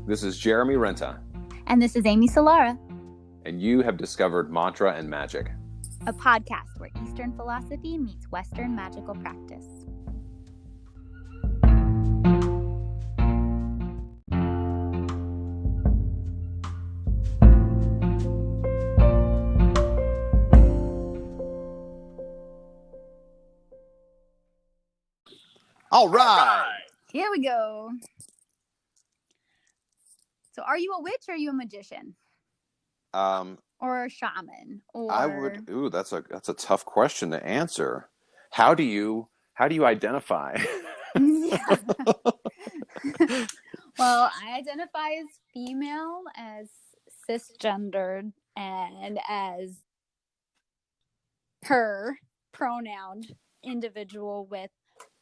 This is Jeremy Renta. And this is Amy Solara. And you have discovered Mantra and Magic, a podcast where Eastern philosophy meets Western magical practice. All right. Here we go. So are you a witch or are you a magician? Or a shaman? Or that's a tough question to answer. How do you identify? Well, I identify as female, as cisgendered, and as her pronoun individual with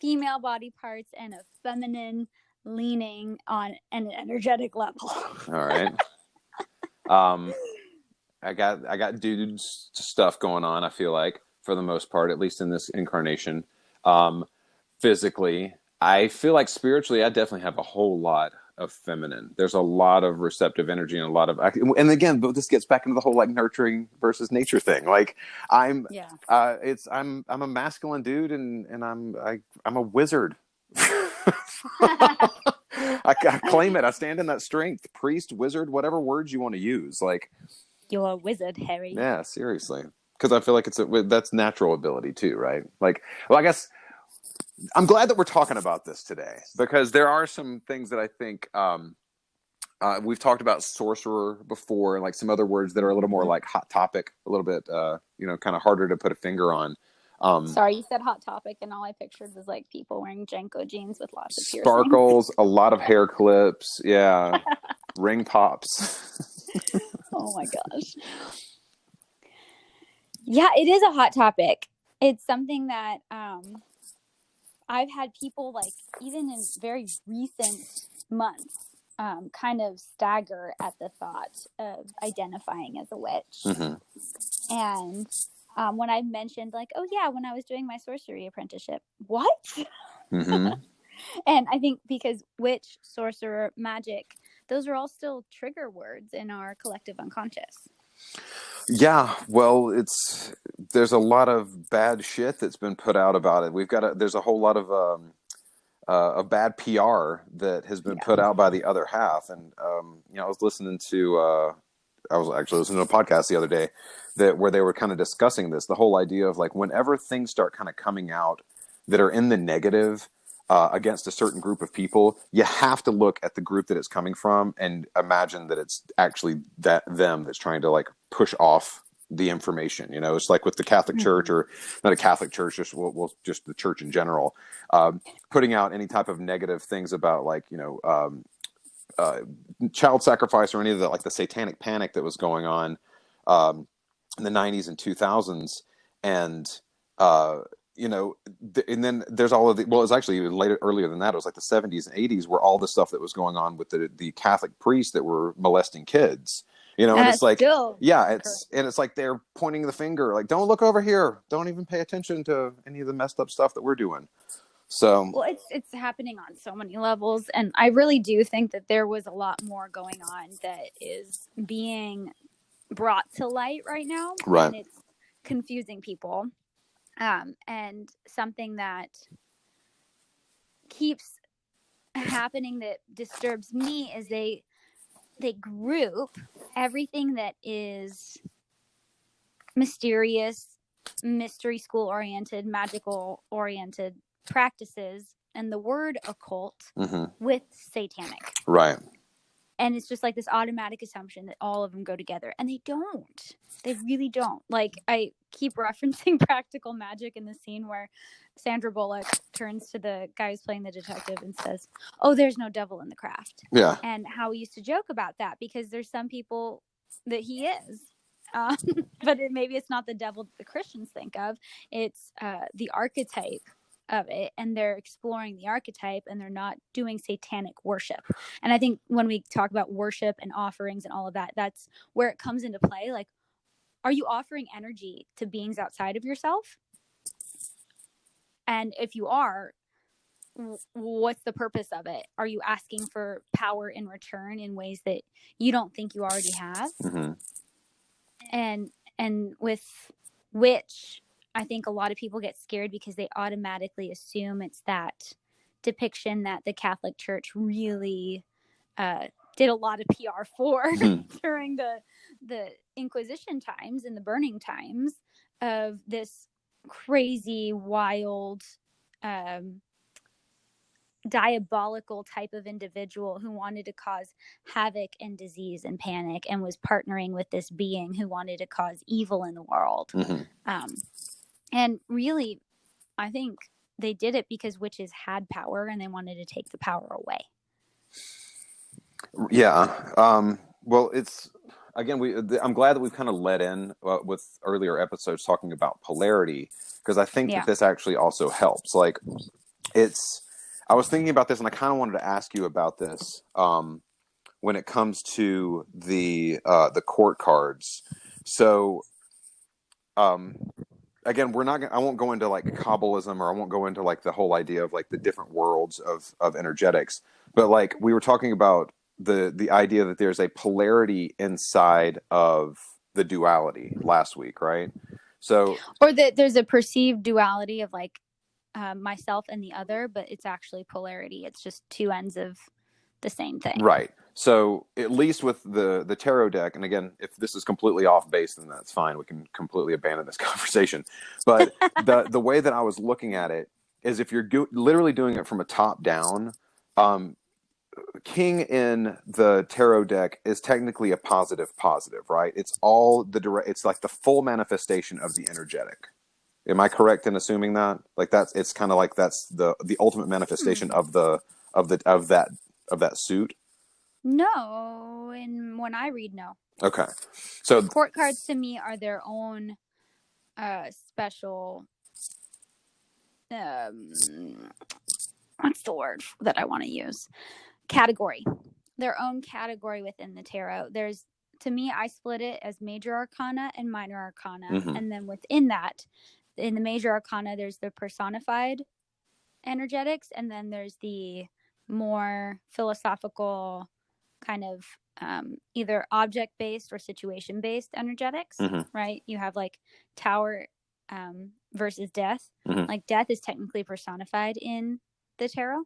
female body parts and a feminine leaning on an energetic level. All right. I got dudes stuff going on, I feel like, for the most part, at least in this incarnation. Physically, I feel like spiritually, I definitely have a whole lot of feminine. There's a lot of receptive energy and a lot of, and again, but this gets back into the whole like nurturing versus nature thing. Like I'm a masculine dude and I'm a wizard. I claim it. I stand in that strength, priest, wizard, whatever words you want to use. Like you're a wizard, Harry. Yeah, seriously. Because I feel like that's natural ability too, right? Like, well, I guess I'm glad that we're talking about this today because there are some things that I think we've talked about sorcerer before and like some other words that are a little more like hot topic, a little bit, kind of harder to put a finger on. Sorry, you said hot topic and all I pictured was like people wearing Jenko jeans with lots of sparkles, piercings. a lot of hair clips. Yeah. Ring pops. Oh my gosh. Yeah, it is a hot topic. It's something that I've had people like even in very recent months kind of stagger at the thought of identifying as a witch. Mm-hmm. And when I mentioned like, oh yeah, when I was doing my sorcery apprenticeship, what? Mm-hmm. And I think because witch, sorcerer, magic, those are all still trigger words in our collective unconscious. Yeah, well, there's a lot of bad shit that's been put out about it. There's a whole lot of a bad PR that has been put out by the other half. And, I was listening to a podcast the other day where they were kind of discussing this, the whole idea of like, whenever things start kind of coming out that are in the negative, against a certain group of people, you have to look at the group that it's coming from and imagine that it's actually them that's trying to like push off the information. It's like with the Catholic Church, or not a Catholic Church, just the church in general, putting out any type of negative things about like, child sacrifice or any of the like the satanic panic that was going on in the 90s and 2000s. And and then there's all of the, well, it's actually even earlier than that. It was like the 70s and 80s where all the stuff that was going on with the Catholic priests that were molesting kids, and it's like, it's like they're pointing the finger, like, don't look over here. Don't even pay attention to any of the messed up stuff that we're doing. So, well, it's happening on so many levels. And I really do think that there was a lot more going on that is being brought to light right now. Right. And it's confusing people. And something that keeps happening that disturbs me is they group everything that is mysterious, mystery school oriented, magical oriented practices and the word occult with satanic. Right. And it's just like this automatic assumption that all of them go together. And they don't. They really don't. Like, I keep referencing Practical Magic in the scene where Sandra Bullock turns to the guy who's playing the detective and says, oh, there's no devil in the craft. Yeah. And how we used to joke about that because there's some people that he is. But maybe it's not the devil that the Christians think of. It's the archetype of it, and they're exploring the archetype and they're not doing satanic worship. And I think when we talk about worship and offerings and all of that, that's where it comes into play. Like, are you offering energy to beings outside of yourself? And if you are, what's the purpose of it? Are you asking for power in return in ways that you don't think you already have? Mm-hmm. And with which I think a lot of people get scared because they automatically assume it's that depiction that the Catholic Church really did a lot of PR for during the Inquisition times and the burning times of this crazy, wild, diabolical type of individual who wanted to cause havoc and disease and panic and was partnering with this being who wanted to cause evil in the world. And really, I think they did it because witches had power and they wanted to take the power away. Yeah. Well, it's again, I'm glad that we've kind of led in with earlier episodes talking about polarity, because I think that this actually also helps. Like, I was thinking about this, and I kind of wanted to ask you about this when it comes to the court cards. So, again, I won't go into like Kabbalism, or I won't go into like the whole idea of like the different worlds of energetics. But like we were talking about the idea that there's a polarity inside of the duality last week, right? So, or that there's a perceived duality of like myself and the other, but it's actually polarity. It's just two ends of the same thing. right. So at least with the tarot deck, and again, if this is completely off base, then that's fine. We can completely abandon this conversation. But the way that I was looking at it is, if you're literally doing it from a top down, King in the tarot deck is technically a positive, right? It's all it's like the full manifestation of the energetic. Am I correct in assuming that? Like it's kind of like that's the ultimate manifestation of that suit? No, and when I read, no. Okay. So court cards to me are their own special what's the word that I want to use? Category. Their own category within the tarot. To me, I split it as major arcana and minor arcana. And then within that, in the major arcana, there's the personified energetics, and then there's the more philosophical kind of either object-based or situation-based energetics, right? You have like Tower versus Death. Like Death is technically personified in the tarot,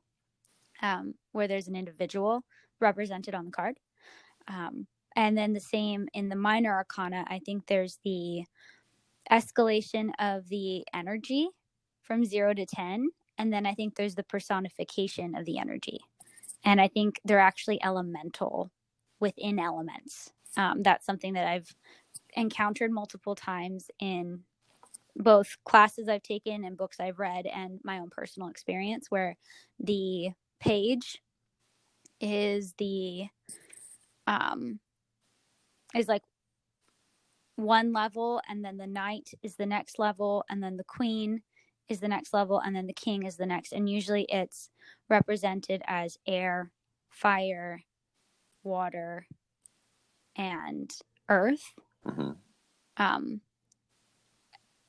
where there's an individual represented on the card. And then the same in the minor arcana, I think there's the escalation of the energy from 0 to 10. And then I think there's the personification of the energy. And I think they're actually elemental within elements. That's something that I've encountered multiple times in both classes I've taken and books I've read and my own personal experience, where the page is is like one level, and then the knight is the next level, and then the queen is the next level, and then the king is the next. And usually it's represented as air, fire, water, and earth.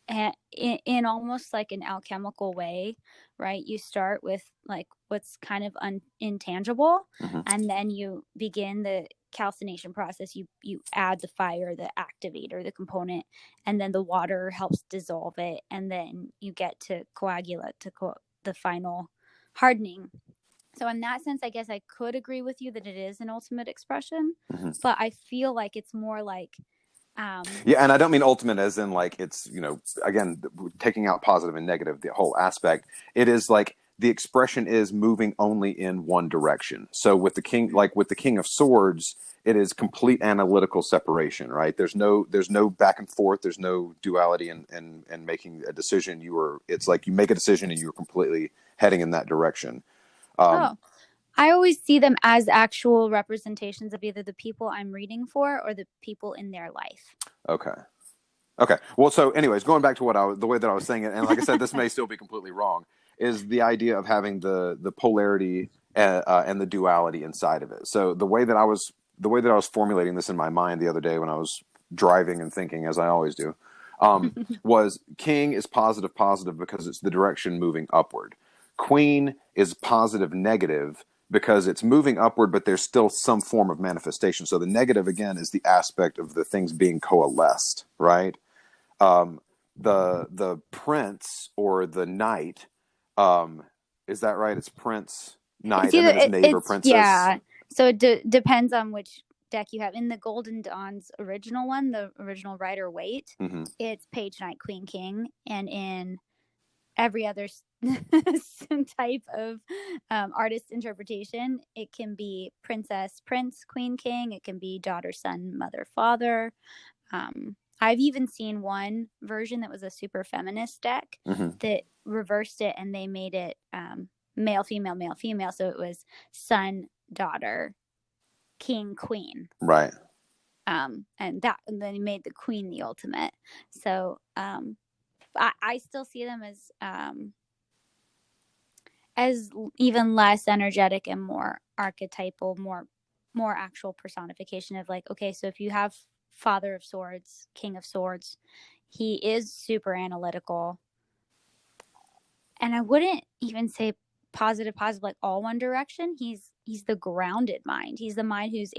And in almost like an alchemical way, right? You start with like what's kind of intangible, and then you begin the calcination process. You add the fire, the activator, the component, and then the water helps dissolve it, and then you get to coagulate, the final hardening. So in that sense, I guess I could agree with you that it is an ultimate expression, but I feel like it's more like yeah, and I don't mean ultimate as in like it's, again, taking out positive and negative, the whole aspect. It is like the expression is moving only in one direction. So with the king, like with the King of Swords, it is complete analytical separation, right? There's no back and forth. There's no duality and making a decision. It's like you make a decision and you're completely heading in that direction. I always see them as actual representations of either the people I'm reading for or the people in their life. Okay. Well, so anyways, going back to the way that I was saying it, and like I said, this may still be completely wrong, is the idea of having the polarity and the duality inside of it. So the way that I was formulating this in my mind the other day when I was driving and thinking, as I always do, was king is positive because it's the direction moving upward. Queen is positive negative because it's moving upward, but there's still some form of manifestation. So the negative again is the aspect of the things being coalesced, right? Um, the prince or the knight, um, is that right? It's prince, It's knight, and either then it's knave or it's princess. yeah. So it depends on which deck you have. In the Golden Dawn's original one, the original Rider Waite, Mm-hmm. it's Page Knight Queen King, and in every other type of artist interpretation, it can be princess, prince, queen, king. It can be daughter, son, mother, father. I've even seen one version that was a super feminist deck Mm-hmm. that reversed it and they made it male, female, male, female. So it was son, daughter, king, queen. Right. And then he made the queen the ultimate. So I still see them as even less energetic and more archetypal, more actual personification of like, okay, so if you have Father of Swords, King of Swords, he is super analytical. And I wouldn't even say positive, like all one direction. He's the grounded mind. He's the mind he's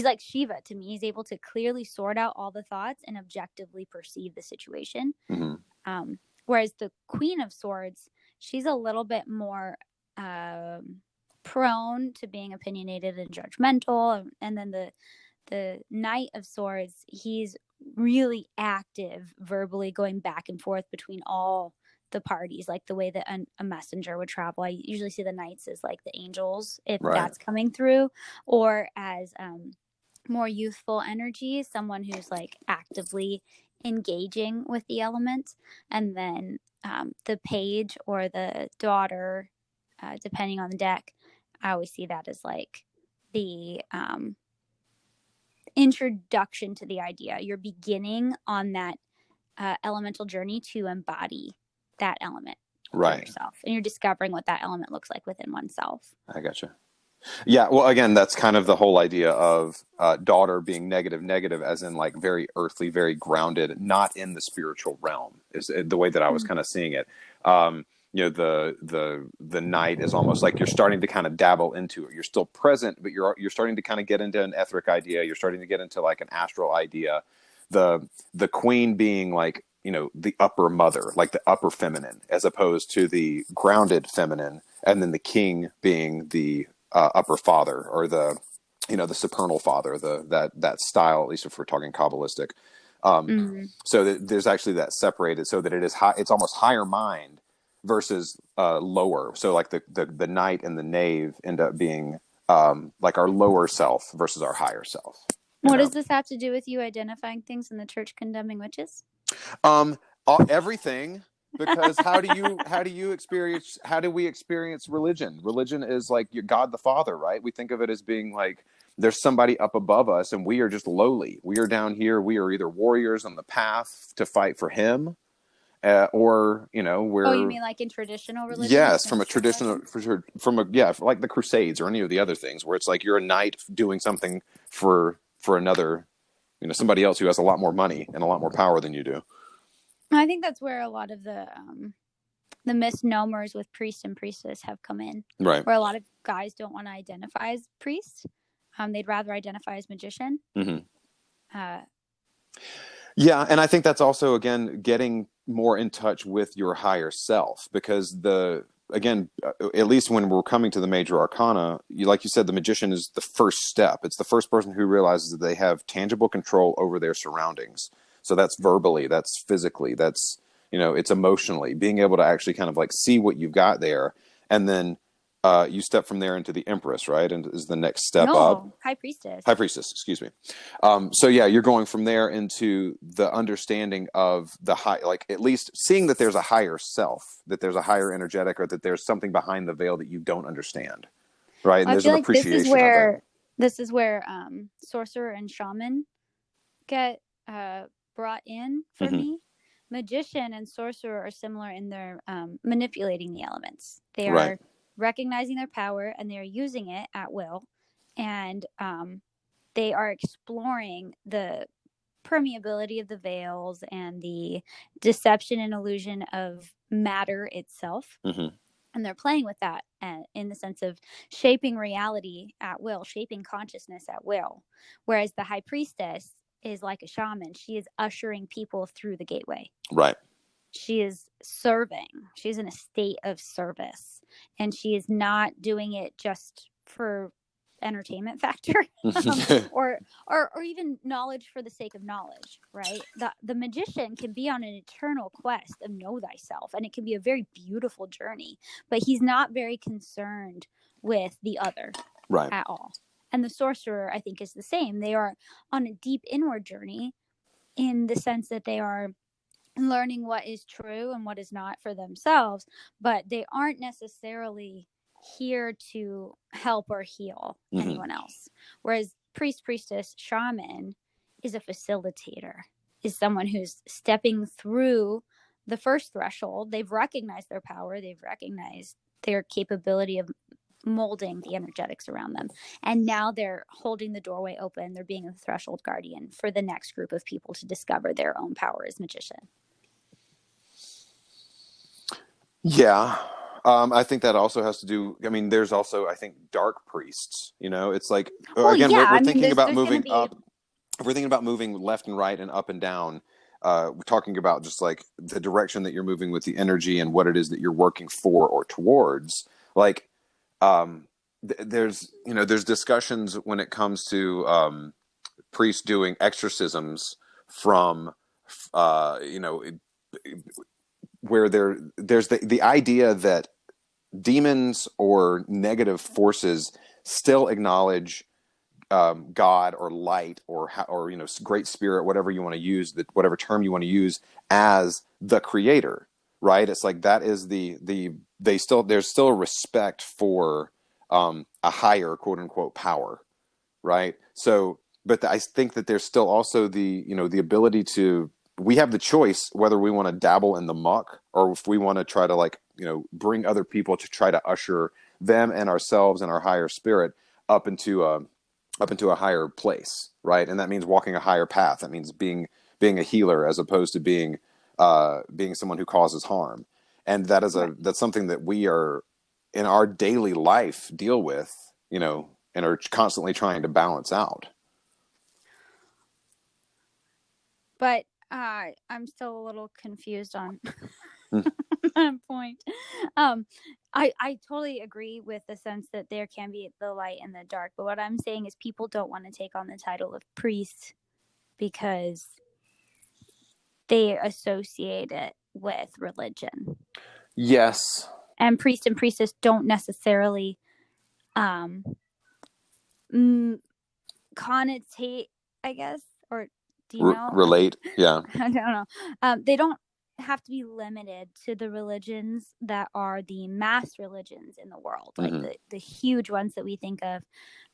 like Shiva to me. He's able to clearly sort out all the thoughts and objectively perceive the situation. Mm-hmm. Whereas the Queen of Swords, she's a little bit more prone to being opinionated and judgmental. And then the Knight of Swords, he's really active verbally, going back and forth between all the parties, like the way that a messenger would travel. I usually see the knights as like the angels, if Right. that's coming through, or as more youthful energy, someone who's like actively engaging with the elements. And then the page or the daughter, depending on the deck, I always see that as like the introduction to the idea. You're beginning on that elemental journey to embody that element for Right. yourself, and you're discovering what that element looks like within oneself. I gotcha. Yeah, well, again, that's kind of the whole idea of daughter being negative, negative, as in like very earthly, very grounded, not in the spiritual realm, is the way that I was kind of seeing it. The night is almost like you're starting to kind of dabble into it. You're still present, but you're starting to kind of get into an etheric idea. You're starting to get into like an astral idea. The queen being like, the upper mother, like the upper feminine, as opposed to the grounded feminine, and then the king being the upper father, or the supernal father, that style, at least if we're talking Kabbalistic. So that there's actually that separated, so that it is high, it's almost higher mind versus lower. So like the knight and the knave end up being like our lower self versus our higher self. What does this have to do with you identifying things in the church condemning witches? Um, everything. Because how do we experience religion? Religion is like your God the Father, right? We think of it as being like there's somebody up above us and we are just lowly. We are down here. We are either warriors on the path to fight for him, or Oh, you we're, mean like in traditional religion, like yes, from a mainstream traditional, religion? for sure, from a, yeah, like the Crusades or any of the other things where it's like you're a knight doing something for another, somebody else who has a lot more money and a lot more power than you do. I think that's where a lot of the misnomers with priest and priestess have come in, Right. where a lot of guys don't want to identify as priest. They'd rather identify as magician. Mm-hmm. Uh, Yeah, and I think that's also, again, getting more in touch with your higher self, because again, at least when we're coming to the major arcana, like you said, the magician is the first step. It's the first person who realizes that they have tangible control over their surroundings. So that's verbally, that's physically, that's, it's emotionally being able to actually kind of like see what you've got there. And then you step from there into the empress, right? And is the next step up. no, high priestess. High priestess, excuse me. So yeah, you're going from there into the understanding of the high, like at least seeing that there's a higher self, that there's a higher energetic, or that there's something behind the veil that you don't understand, right? And I there's feel an like appreciation of it. this is where sorcerer and shaman get brought in for Mm-hmm. me. Magician and sorcerer are similar in their manipulating the elements. They Right. are recognizing their power and they're using it at will, and they are exploring the permeability of the veils and the deception and illusion of matter itself. Mm-hmm. And they're playing with that in the sense of shaping reality at will, shaping consciousness at will. Whereas the high priestess is like a shaman. She is ushering people through the gateway. Right. She is serving. She's in a state of service. And she is not doing it just for entertainment factor or even knowledge for the sake of knowledge, right? The magician can be on an eternal quest of know thyself, and it can be a very beautiful journey, but he's not very concerned with the other Right. at all. And the sorcerer, I think, is the same. They are on a deep inward journey in the sense that they are learning what is true and what is not for themselves, but they aren't necessarily here to help or heal anyone else. Whereas priest, priestess, shaman is a facilitator, is someone who's stepping through the first threshold. They've recognized their power, they've recognized their capability of molding the energetics around them, and now they're holding the doorway open. They're being a threshold guardian for the next group of people to discover their own power as magician. Yeah. I think that also has to do, I mean, there's also, I think, dark priests, you know, it's like, Well, again, yeah, we're I mean, thinking about there's going to moving be. up. If we're thinking about moving left and right and up and down, we're talking about just like the direction that you're moving with the energy and what it is that you're working for or towards. Like, there's, you know, there's discussions when it comes to priests doing exorcisms from, you know, where there's the idea that demons or negative forces still acknowledge God or light or you know, great spirit, whatever you want to use, whatever term you want to use, as the creator, right? It's like that is there's still a respect for a higher quote unquote power, right? So, but I think that there's still also the, you know, the ability to, we have the choice whether we want to dabble in the muck or if we want to try to, like, you know, bring other people to try to usher them and ourselves and our higher spirit up into a higher place, right? And that means walking a higher path. That means being a healer as opposed to being someone who causes harm. And that is Right. that's something that we are in our daily life deal with, you know, and are constantly trying to balance out. But I'm still a little confused on Hmm. that point. I totally agree with the sense that there can be the light and the dark, but what I'm saying is people don't want to take on the title of priest because they associate it with religion. Yes. And priest and priestess don't necessarily um connotate, I guess, or do you know? Relate. Yeah. I don't know. They don't have to be limited to the religions that are the mass religions in the world, like Mm-hmm. the huge ones that we think of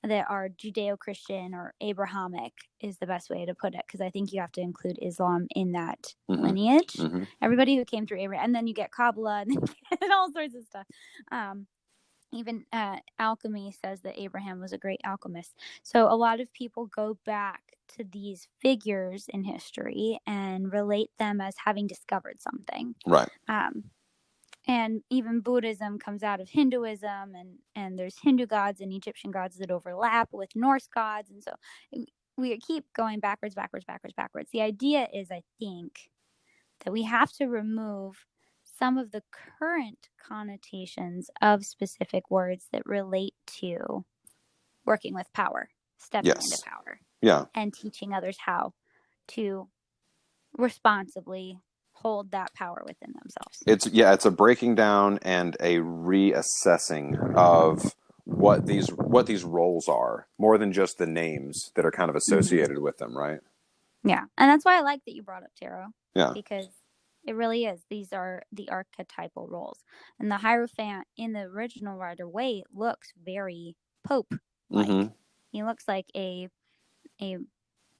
that are Judeo-Christian or Abrahamic is the best way to put it, because I think you have to include Islam in that Mm-hmm. lineage. Mm-hmm. Everybody who came through Abraham, and then you get Kabbalah and all sorts of stuff. Even alchemy says that Abraham was a great alchemist. So a lot of people go back to these figures in history and relate them as having discovered something. Right. And even Buddhism comes out of Hinduism, and there's Hindu gods and Egyptian gods that overlap with Norse gods. And so we keep going backwards. The idea is, I think, that we have to remove some of the current connotations of specific words that relate to working with power, stepping into Yes. power, Yeah. and teaching others how to responsibly hold that power within themselves. It's a breaking down and a reassessing of what these roles are, more than just the names that are kind of associated with them, right? Yeah. And that's why I like that you brought up tarot. Yeah. Because it really is. These are the archetypal roles. And the Hierophant in the original Rider Waite looks very Pope like. Mm-hmm. He looks like a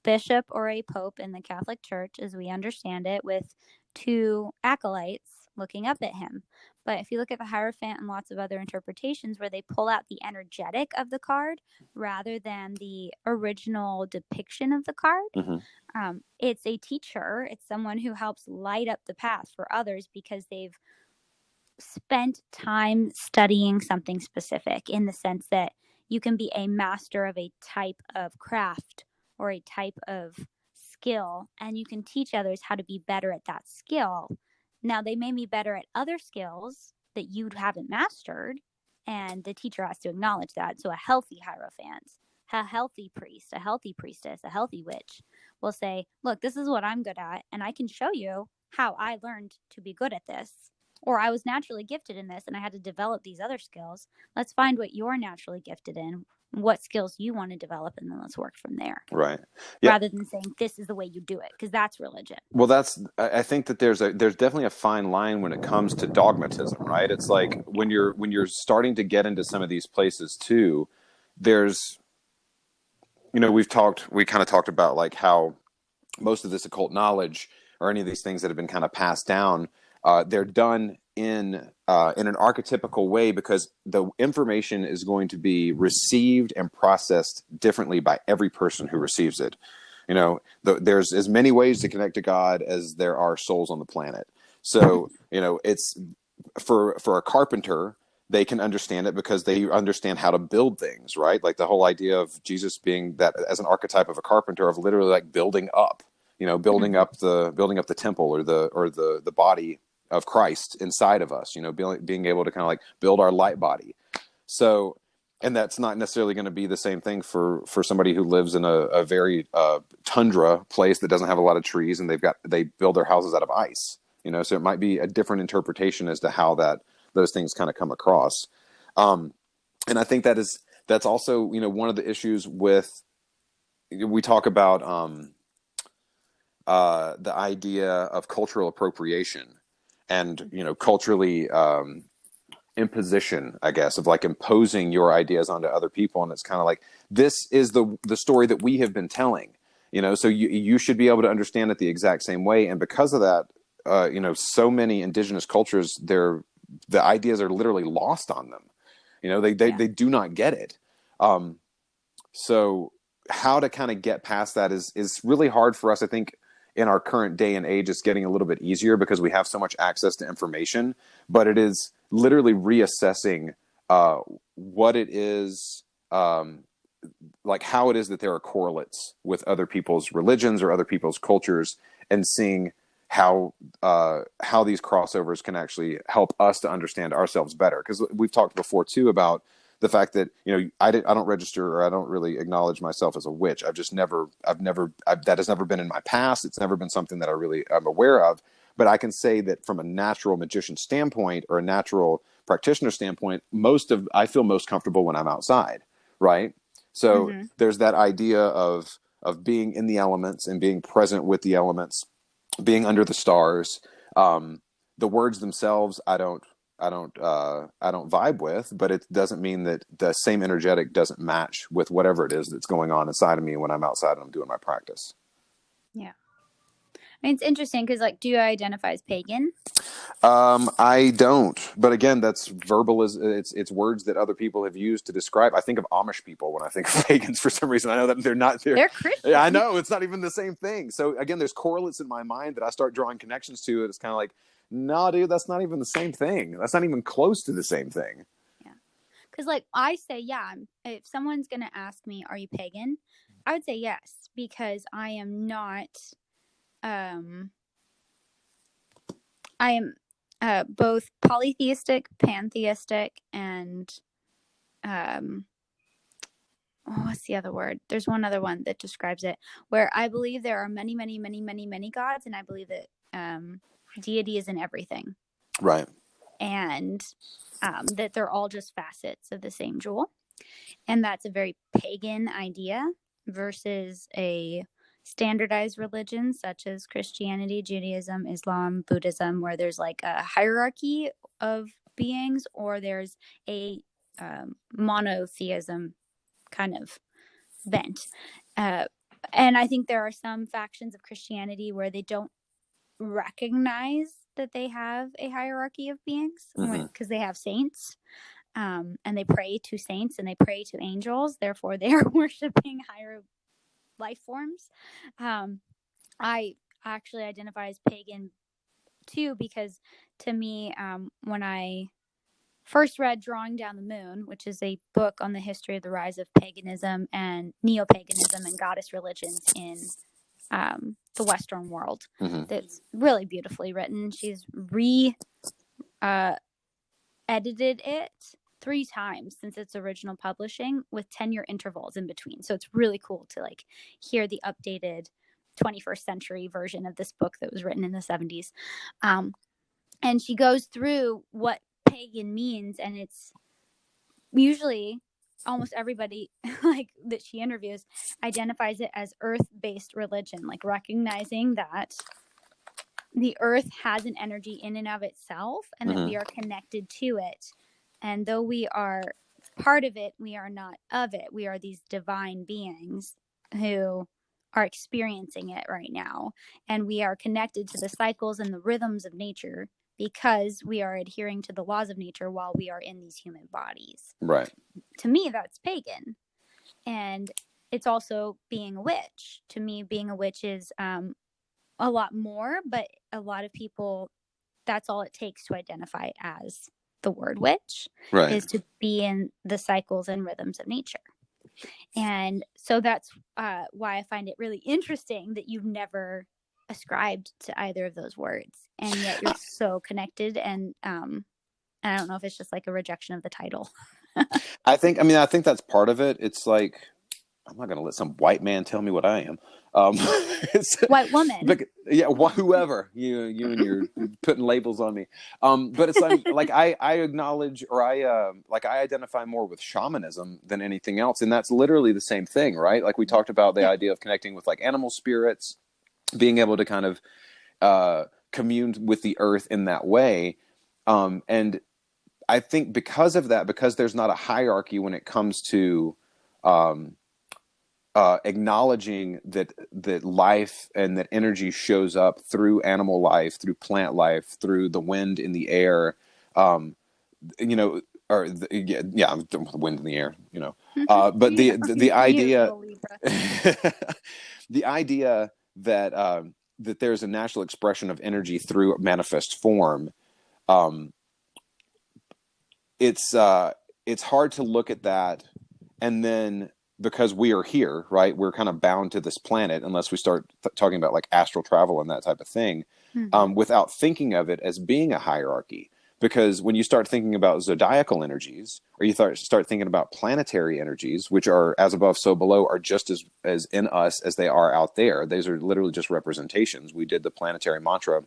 bishop or a pope in the Catholic Church, as we understand it, with two acolytes looking up at him. But if you look at the Hierophant and lots of other interpretations where they pull out the energetic of the card rather than the original depiction of the card, it's a teacher. It's someone who helps light up the path for others because they've spent time studying something specific, in the sense that you can be a master of a type of craft or a type of skill, and you can teach others how to be better at that skill. Now, they may be better at other skills that you haven't mastered, and the teacher has to acknowledge that. So a healthy hierophant, a healthy priest, a healthy priestess, a healthy witch will say, look, this is what I'm good at, and I can show you how I learned to be good at this. Or I was naturally gifted in this and I had to develop these other skills. Let's find what you're naturally gifted in, what skills you want to develop, and then let's work from there. Right. Yeah. Rather than saying this is the way you do it, because that's religion. Well, I think that there's definitely a fine line when it comes to dogmatism, right? It's like when you're starting to get into some of these places too, there's, we kind of talked about like how most of this occult knowledge or any of these things that have been kind of passed down, they're done in an archetypical way because the information is going to be received and processed differently by every person who receives it. There's as many ways to connect to God as there are souls on the planet. So, it's for a carpenter, they can understand it because they understand how to build things, right? Like the whole idea of Jesus being that as an archetype of a carpenter, of literally like building up, building Mhm. up the temple or the body of Christ inside of us, being able to kind of like build our light body. So, and that's not necessarily going to be the same thing for somebody who lives in a very tundra place that doesn't have a lot of trees, and they build their houses out of ice. So it might be a different interpretation as to how those things kind of come across. And I think that's also one of the issues with, we talk about the idea of cultural appropriation and culturally imposition, I guess, of like imposing your ideas onto other people. And it's kind of like, this is the story that we have been telling, so you should be able to understand it the exact same way. And because of that, so many indigenous cultures, the ideas are literally lost on them. They do not get it. So how to kind of get past that is really hard for us. I think in our current day and age, it's getting a little bit easier because we have so much access to information, but it is literally reassessing what it is, like how it is that there are correlates with other people's religions or other people's cultures, and seeing how these crossovers can actually help us to understand ourselves better. Because we've talked before too about the fact that I don't register, or I don't really acknowledge myself as a witch. That has never been in my past. It's never been something that I'm aware of. But I can say that from a natural magician standpoint or a natural practitioner standpoint, I feel most comfortable when I'm outside, right? So Mm-hmm. there's that idea of being in the elements and being present with the elements, being under the stars. The words themselves, I don't vibe with, but it doesn't mean that the same energetic doesn't match with whatever it is that's going on inside of me when I'm outside and I'm doing my practice. Yeah. I mean, it's interesting because, like, do you identify as pagan? I don't, but again, that's verbal. It's words that other people have used to describe. I think of Amish people when I think of pagans for some reason. I know that they're not there. They're Christian. Yeah, I know it's not even the same thing. So again, there's correlates in my mind that I start drawing connections to. It's kind of like, no, dude, that's not even the same thing. That's not even close to the same thing. Yeah. Because, like, I say, yeah, if someone's going to ask me, are you pagan? I would say yes, because I am not, I am both polytheistic, pantheistic, and what's the other word? There's one other one that describes it, where I believe there are many, many, many, many, many gods, and I believe that deity is in everything. Right. And that they're all just facets of the same jewel. And that's a very pagan idea versus a standardized religion such as Christianity, Judaism, Islam, Buddhism, where there's like a hierarchy of beings, or there's a monotheism kind of bent. And I think there are some factions of Christianity where they don't recognize that they have a hierarchy of beings, because they have saints, and they pray to saints and they pray to angels. Therefore, they are worshiping higher life forms. I actually identify as pagan too, because to me, when I first read Drawing Down the Moon, which is a book on the history of the rise of paganism and neo-paganism and goddess religions in the Western world. Mm-hmm. That's really beautifully written. She's edited it 3 times since its original publishing with 10-year intervals in between. So it's really cool to like hear the updated 21st century version of this book that was written in the 70s. And she goes through what pagan means, and it's usually almost everybody like that she interviews identifies it as earth-based religion, like recognizing that the earth has an energy in and of itself and that we are connected to it. And though we are part of it, we are not of it. We are these divine beings who are experiencing it right now. And we are connected to the cycles and the rhythms of nature because we are adhering to the laws of nature while we are in these human bodies. Right. To me, that's pagan. And it's also being a witch. To me, being a witch is a lot more, but a lot of people, that's all it takes to identify as the word witch, Right. is to be in the cycles and rhythms of nature. And so that's why I find it really interesting that you've never ascribed to either of those words, and yet you're so connected. And I don't know if it's just like a rejection of the title. I think that's part of it. It's like, I'm not going to let some white man tell me what I am. White woman. Yeah, whoever you and you're putting labels on me. But it's like I acknowledge, or I identify more with shamanism than anything else, and that's literally the same thing, right? Like we talked about the idea of connecting with like animal spirits, being able to kind of commune with the earth in that way, and I think because of that, because there's not a hierarchy when it comes to acknowledging that life and that energy shows up through animal life, through plant life, through the wind in the air, or the wind in the air, but the idea, the idea that that there's a natural expression of energy through manifest form. It's hard to look at that and then, because we are here, right? We're kind of bound to this planet unless we start talking about like astral travel and that type of thing, without thinking of it as being a hierarchy. Because when you start thinking about zodiacal energies, or you start thinking about planetary energies, which are as above, so below, are just as in us as they are out there. These are literally just representations. We did the planetary mantra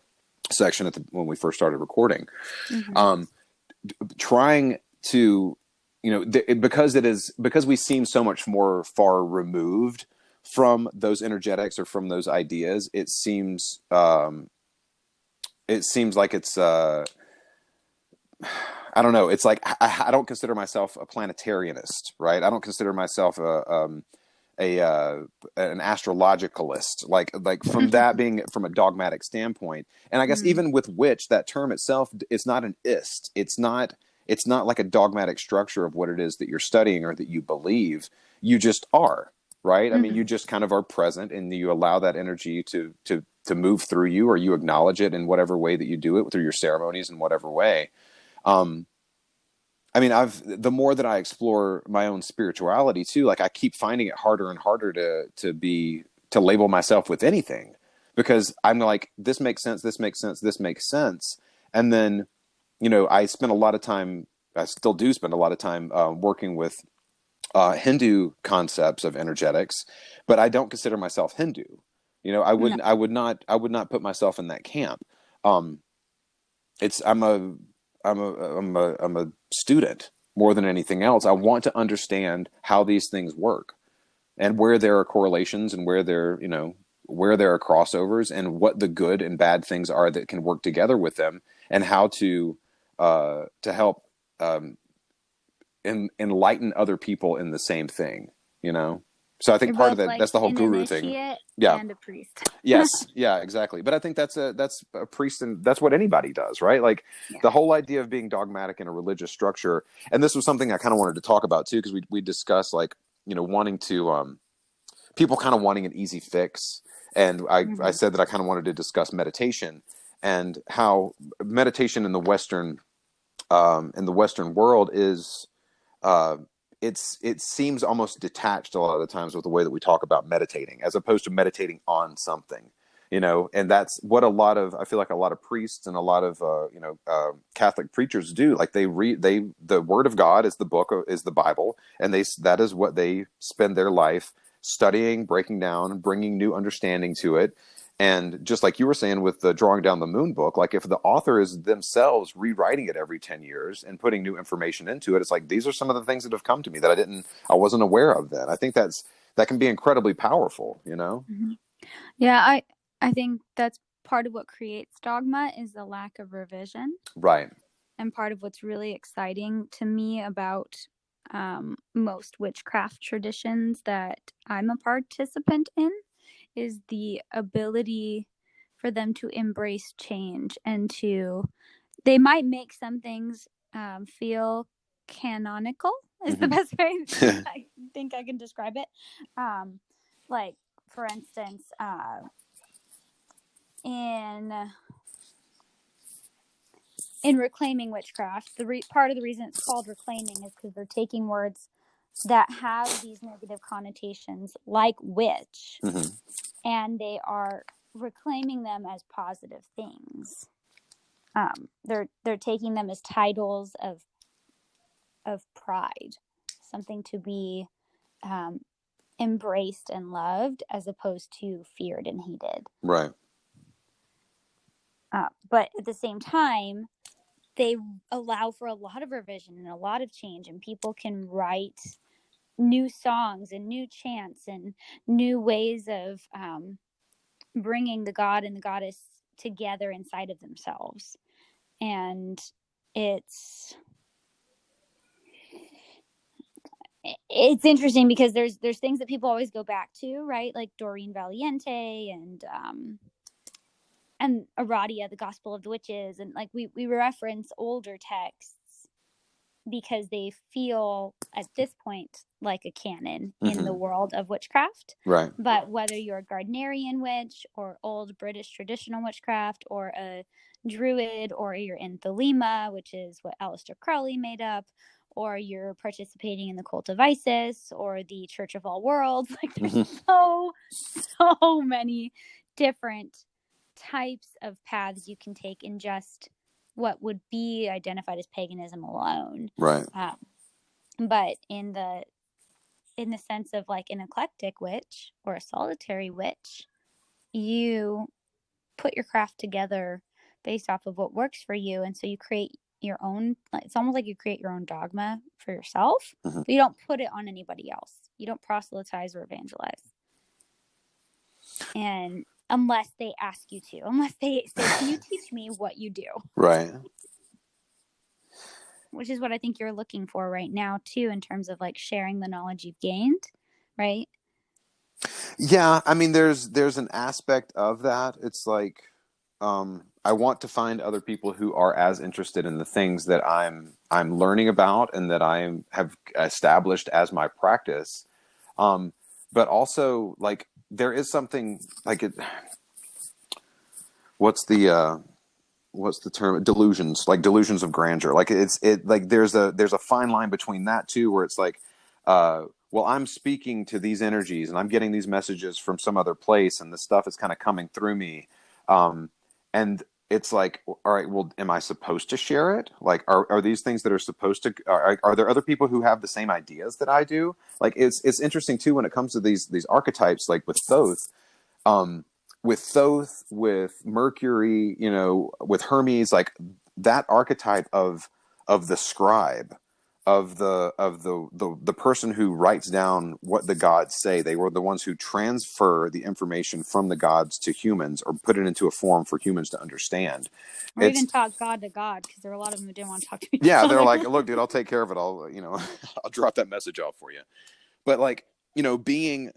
section when we first started recording. Trying to, because we seem so much more far removed from those energetics or from those ideas, it seems like it's I don't know. It's like I don't consider myself a planetarianist, right? I don't consider myself an astrologicalist, like from that being from a dogmatic standpoint. And I guess even with witch, that term itself, it's not an ist. It's not like a dogmatic structure of what it is that you're studying or that you believe. You just are, right? I mean, you just kind of are present, and you allow that energy to move through you, or you acknowledge it in whatever way that you do it, through your ceremonies in whatever way. I mean, the more that I explore my own spirituality too, like I keep finding it harder and harder to label myself with anything, because I'm like, this makes sense, this makes sense, this makes sense. And then, I spend a lot of time, I still do spend a lot of time working with Hindu concepts of energetics, but I don't consider myself Hindu. I would not put myself in that camp. I'm a student more than anything else. I want to understand how these things work, and where there are correlations, and where there are crossovers, and what the good and bad things are that can work together with them, and how to help enlighten other people in the same thing. So I think part of that, that's the whole guru thing. Yeah. And a priest. Yes. Yeah, exactly. But I think that's a priest, and that's what anybody does, right? Like the whole idea of being dogmatic in a religious structure. And this was something I kind of wanted to talk about too, because we discussed wanting to, people kind of wanting an easy fix. And I said that I kind of wanted to discuss meditation. and how meditation in the Western world is uh, it seems almost detached a lot of the times with the way that we talk about meditating, as opposed to meditating on something, you know. And that's what I feel like a lot of priests and a lot of Catholic preachers do. Like the Word of God is is the Bible, and that is what they spend their life studying, breaking down, bringing new understanding to it. And just like you were saying with the Drawing Down the Moon book, like if the author is themselves rewriting it every 10 years and putting new information into it, it's like, these are some of the things that have come to me that I wasn't aware of then. I think that can be incredibly powerful, you know? Mm-hmm. Yeah, I think that's part of what creates dogma is the lack of revision. Right. And part of what's really exciting to me about most witchcraft traditions that I'm a participant in is the ability for them to embrace change and they might make some things feel canonical is the Mm-hmm. best way I think I can describe it. Like, for instance, in reclaiming witchcraft, part of the reason it's called reclaiming is because they're taking words that have these negative connotations like witch, Mm-hmm. and they are reclaiming them as positive things. They're taking them as titles of pride, something to be embraced and loved, as opposed to feared and hated. Right. But at the same time, they allow for a lot of revision and a lot of change, and people can write new songs and new chants and new ways of bringing the god and the goddess together inside of themselves. And it's interesting because there's things that people always go back to, right? Like Doreen Valiente and Aradia, the Gospel of the Witches, and like we reference older texts because they feel at this point like a canon in the Mm-hmm. world of witchcraft. Right. But whether you're a Gardnerian witch or old British traditional witchcraft or a druid, or you're in Thelema, which is what Aleister Crowley made up, or you're participating in the cult of Isis or the Church of All Worlds, like there's Mm-hmm. so many different types of paths you can take in just what would be identified as paganism alone. Right. But in the sense of like an eclectic witch or a solitary witch, you put your craft together based off of what works for you, and so you create your own. It's almost like you create your own dogma for yourself, Mm-hmm. but you don't put it on anybody else. You don't proselytize or evangelize, and unless they ask you to, unless they say, "Can you teach me what you do?" Right. Which is what I think you're looking for right now too, in terms of like sharing the knowledge you've gained, right? Yeah, I mean, there's an aspect of that. It's like I want to find other people who are as interested in the things that I'm learning about and that I have established as my practice. But also, like, there is something like it. What's the term? Delusions, like delusions of grandeur. Like like there's a fine line between that too, where it's like, well, I'm speaking to these energies and I'm getting these messages from some other place, and the stuff is kind of coming through me, and it's like, all right, well, am I supposed to share it? Like, are these things that are supposed to? Are there other people who have the same ideas that I do? Like, it's interesting too when it comes to these archetypes, like with Thoth. Um, with Thoth, with Mercury, you know, with Hermes, like that archetype of the scribe, of the person who writes down what the gods say. They were the ones who transfer the information from the gods to humans, or put it into a form for humans to understand. Or It's even talk God to God, because there were a lot of them who didn't want to talk to each Yeah, they're other. like, look, dude, I'll take care of it. I'll, I'll drop that message off for you. But like, being,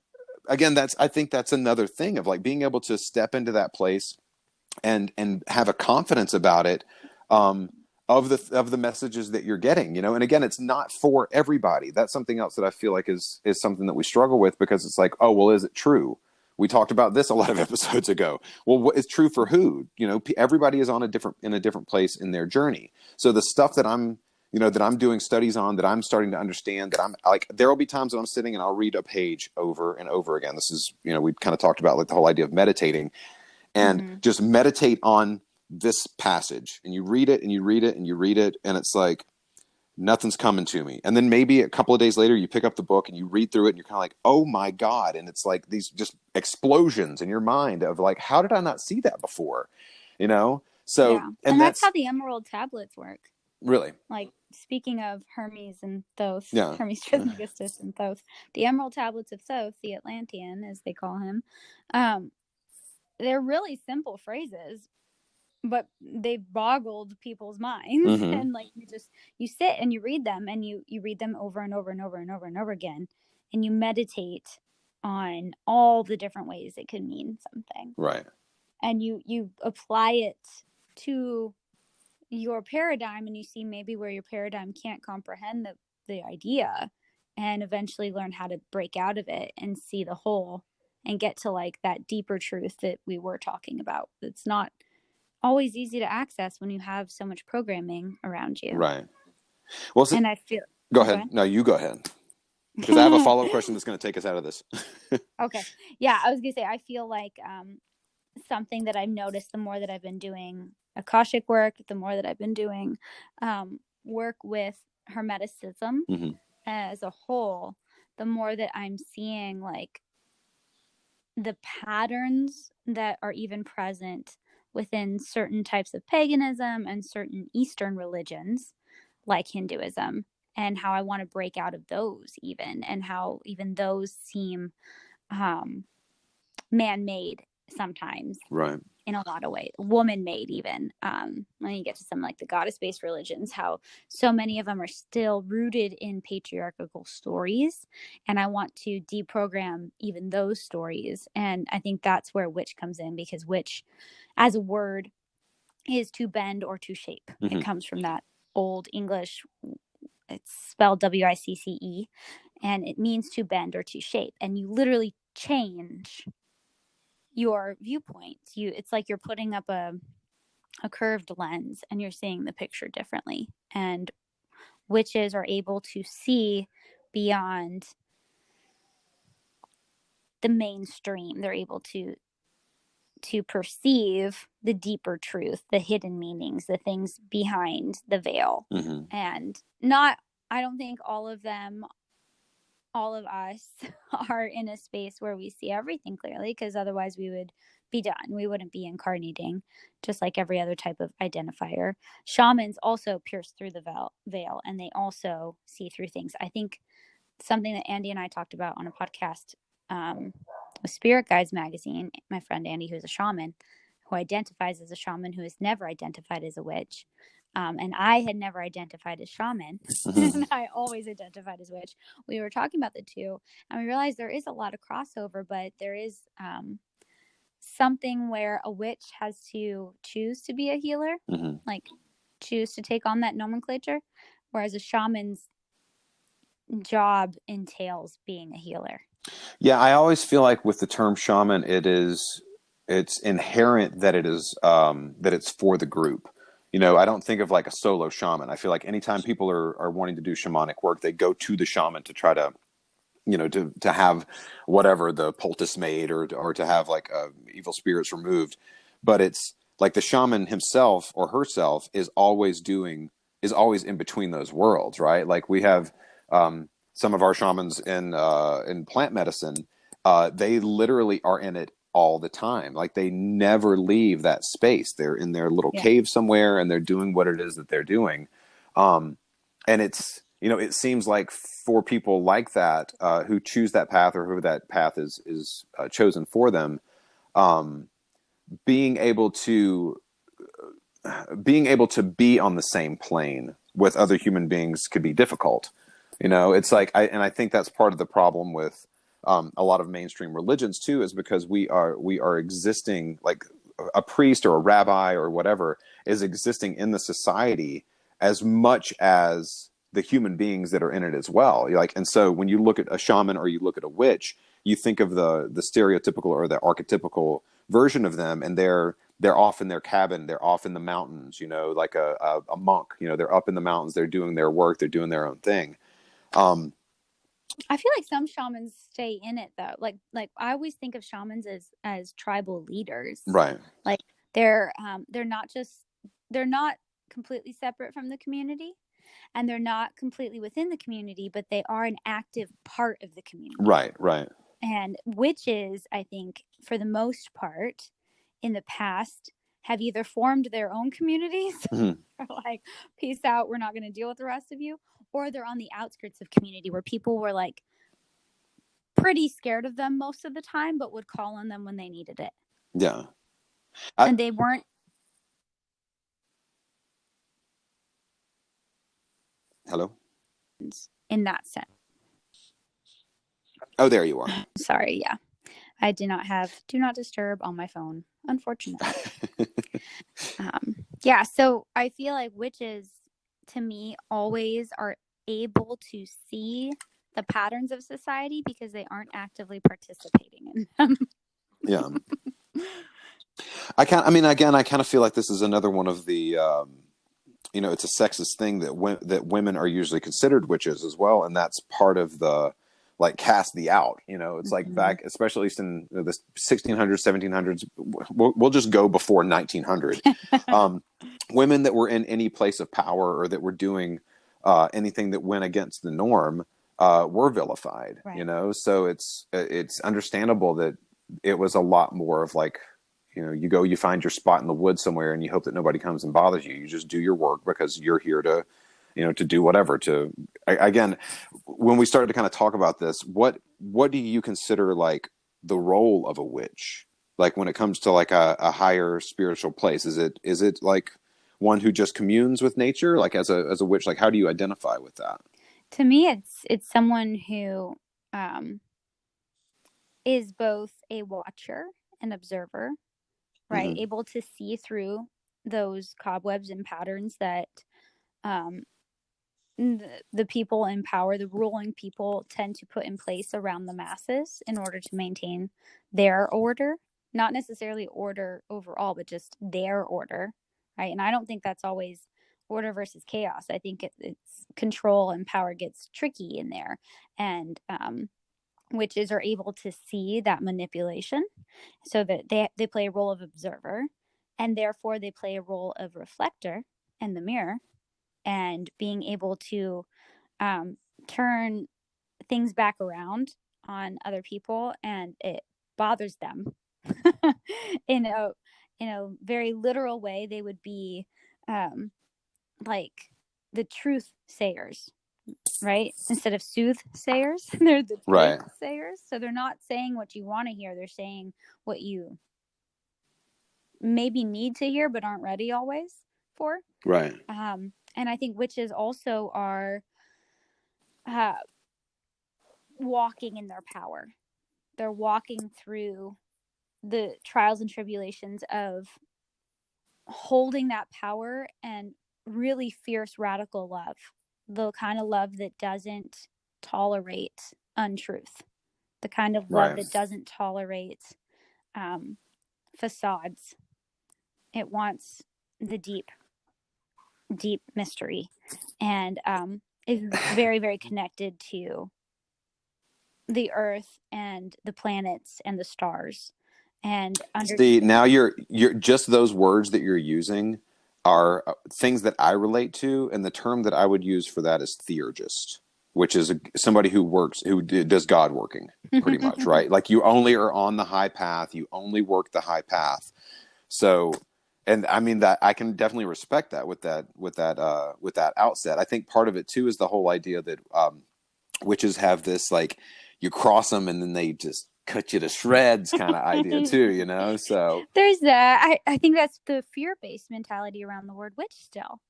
again, I think that's another thing of like being able to step into that place and have a confidence about it, of the messages that you're getting, and again, it's not for everybody. That's something else that I feel like is something that we struggle with, because it's like, oh, well, is it true? We talked about this a lot of episodes ago. Well, what is true for who? Everybody is in a different place in their journey. So the stuff that I'm doing studies on, that I'm starting to understand, that I'm like, there will be times that I'm sitting and I'll read a page over and over again. This is, we kind of talked about like the whole idea of meditating, and Mm-hmm. just meditate on this passage, and you read it and you read it and you read it, and it's like, nothing's coming to me. And then maybe a couple of days later, you pick up the book and you read through it and you're kind of like, oh my God. And it's like these just explosions in your mind of like, how did I not see that before? So, Yeah. and And that's that's how the emerald tablets work. really, Like, speaking of Hermes and Thoth, yeah. Hermes Trismegistus and Thoth, the emerald tablets of Thoth, the Atlantean, as they call him, they're really simple phrases, but they've boggled people's minds. Mm-hmm. And like, you sit and you read them, and you read them over and over and over and over and over again, and you meditate on all the different ways it could mean something. Right. And you apply it to your paradigm, and you see maybe where your paradigm can't comprehend the idea, and eventually learn how to break out of it and see the whole, and get to like that deeper truth that we were talking about. It's not always easy to access when you have so much programming around you. Right. Well, And I feel, go oh, ahead. No, you go ahead. Because I have a follow-up question that's going to take us out of this. Okay. Yeah, I was gonna say, I feel like something that I've noticed, the more that I've been doing Akashic work, the more that I've been doing work with Hermeticism Mm-hmm. as a whole, the more that I'm seeing like the patterns that are even present within certain types of paganism and certain Eastern religions like Hinduism, and how I want to break out of those, even, and how even those seem man-made sometimes, Right. in a lot of ways, woman-made even. When you get to some like the goddess-based religions, how so many of them are still rooted in patriarchal stories, and I want to deprogram even those stories. And I think that's where witch comes in, because witch as a word is to bend or to shape. Mm-hmm. It comes from that old English, it's spelled WICCE, and it means to bend or to shape. And you literally change your viewpoints. It's like you're putting up a curved lens, and you're seeing the picture differently. And witches are able to see beyond the mainstream. They're able to perceive the deeper truth, the hidden meanings, the things behind the veil. Mm-hmm. And I don't think all of us are in a space where we see everything clearly, because otherwise we would be done. We wouldn't be incarnating, just like every other type of identifier. Shamans also pierce through the veil, and they also see through things. I think something that Andy and I talked about on a podcast with Spirit Guides magazine, my friend Andy, who's a shaman, who identifies as a shaman, who has never identified as a witch. And I had never identified as shaman, Mm-hmm. and I always identified as witch. We were talking about the two, and we realized there is a lot of crossover, but there is something where a witch has to choose to be a healer, Mm-hmm. like choose to take on that nomenclature, whereas a shaman's job entails being a healer. Yeah, I always feel like with the term shaman, it's inherent that that it's for the group. I don't think of like a solo shaman. I feel like anytime people are wanting to do shamanic work, they go to the shaman to try to, to have whatever, the poultice made, or to have like evil spirits removed. But it's like the shaman himself or herself is always in between those worlds, right? Like we have some of our shamans in plant medicine. They literally are in it all the time. Like they never leave that space. They're in their little cave somewhere, and they're doing what it is that they're doing. And it seems like for people like that, who choose that path, or who that path is chosen for them, being able to be on the same plane with other human beings could be difficult. It's like, I think that's part of the problem with a lot of mainstream religions too, is because we are existing, like a priest or a rabbi or whatever is existing in the society as much as the human beings that are in it as well. Like, and so when you look at a shaman or you look at a witch, you think of the stereotypical or the archetypical version of them, and they're off in their cabin, they're off in the mountains, you know, like a monk, you know, they're up in the mountains, they're doing their work, they're doing their own thing. I feel like some shamans stay in it though. Like I always think of shamans as tribal leaders. Right. Like they're not just they're not completely separate from the community, and they're not completely within the community, but they are an active part of the community. Right. Right. And witches, I think, for the most part, in the past, have either formed their own communities, Mhm. or like, peace out, we're not going to deal with the rest of you, or they're on the outskirts of community where people were like pretty scared of them most of the time, but would call on them when they needed it. Yeah. And they weren't. Hello. In that sense. Oh, there you are. Sorry, yeah. I do not have do not disturb on my phone, unfortunately. Yeah, so I feel like witches, to me, always are able to see the patterns of society because they aren't actively participating in them. Yeah. I mean, again, I kind of feel like this is another one of the, you know, it's a sexist thing that women are usually considered witches as well, and that's part of the, like, cast the out. You know, it's like back, especially at least in the 1600s, 1700s. We'll just go before 1900. Women that were in any place of power or that were doing anything that went against the norm were vilified. Right. You know, so it's understandable that it was a lot more of like, you know, you go, you find your spot in the woods somewhere and you hope that nobody comes and bothers you. You just do your work because you're here to, you know, to do whatever. Again, when we started to kind of talk about this, what do you consider like the role of a witch? Like when it comes to like a higher spiritual place, is it like one who just communes with nature? Like as a witch, like how do you identify with that? To me, it's someone who is both a watcher and observer, right? Mm-hmm. Able to see through those cobwebs and patterns that the people in power, the ruling people, tend to put in place around the masses in order to maintain their order. Not necessarily order overall, but just their order, right? And I don't think that's always order versus chaos. I think it's control and power gets tricky in there. And witches are able to see that manipulation so that they play a role of observer, and therefore they play a role of reflector and the mirror, and being able to turn things back around on other people, and it bothers them in a very literal way. They would be like the truth sayers, right? Instead of soothsayers, they're the truth Right. sayers. So they're not saying what you want to hear, they're saying what you maybe need to hear but aren't ready always for. Right. And I think witches also are uh, walking in their power. They're walking through the trials and tribulations of holding that power and really fierce, radical love. The kind of love that doesn't tolerate untruth. The kind of love Right. that doesn't tolerate facades. It wants the deep, deep mystery, and is very, very connected to the earth and the planets and the stars. And See, now you're just those words that you're using are things that I relate to, and the term that I would use for that is theurgist, which is somebody who does God working, pretty much, right? Like you only are on the high path, you only work the high path. So, and I mean that I can definitely respect that with that outset. I think part of it too is the whole idea that witches have this like you cross them and then they just cut you to shreds kind of idea too, you know? So there's that. I think that's the fear-based mentality around the word witch still.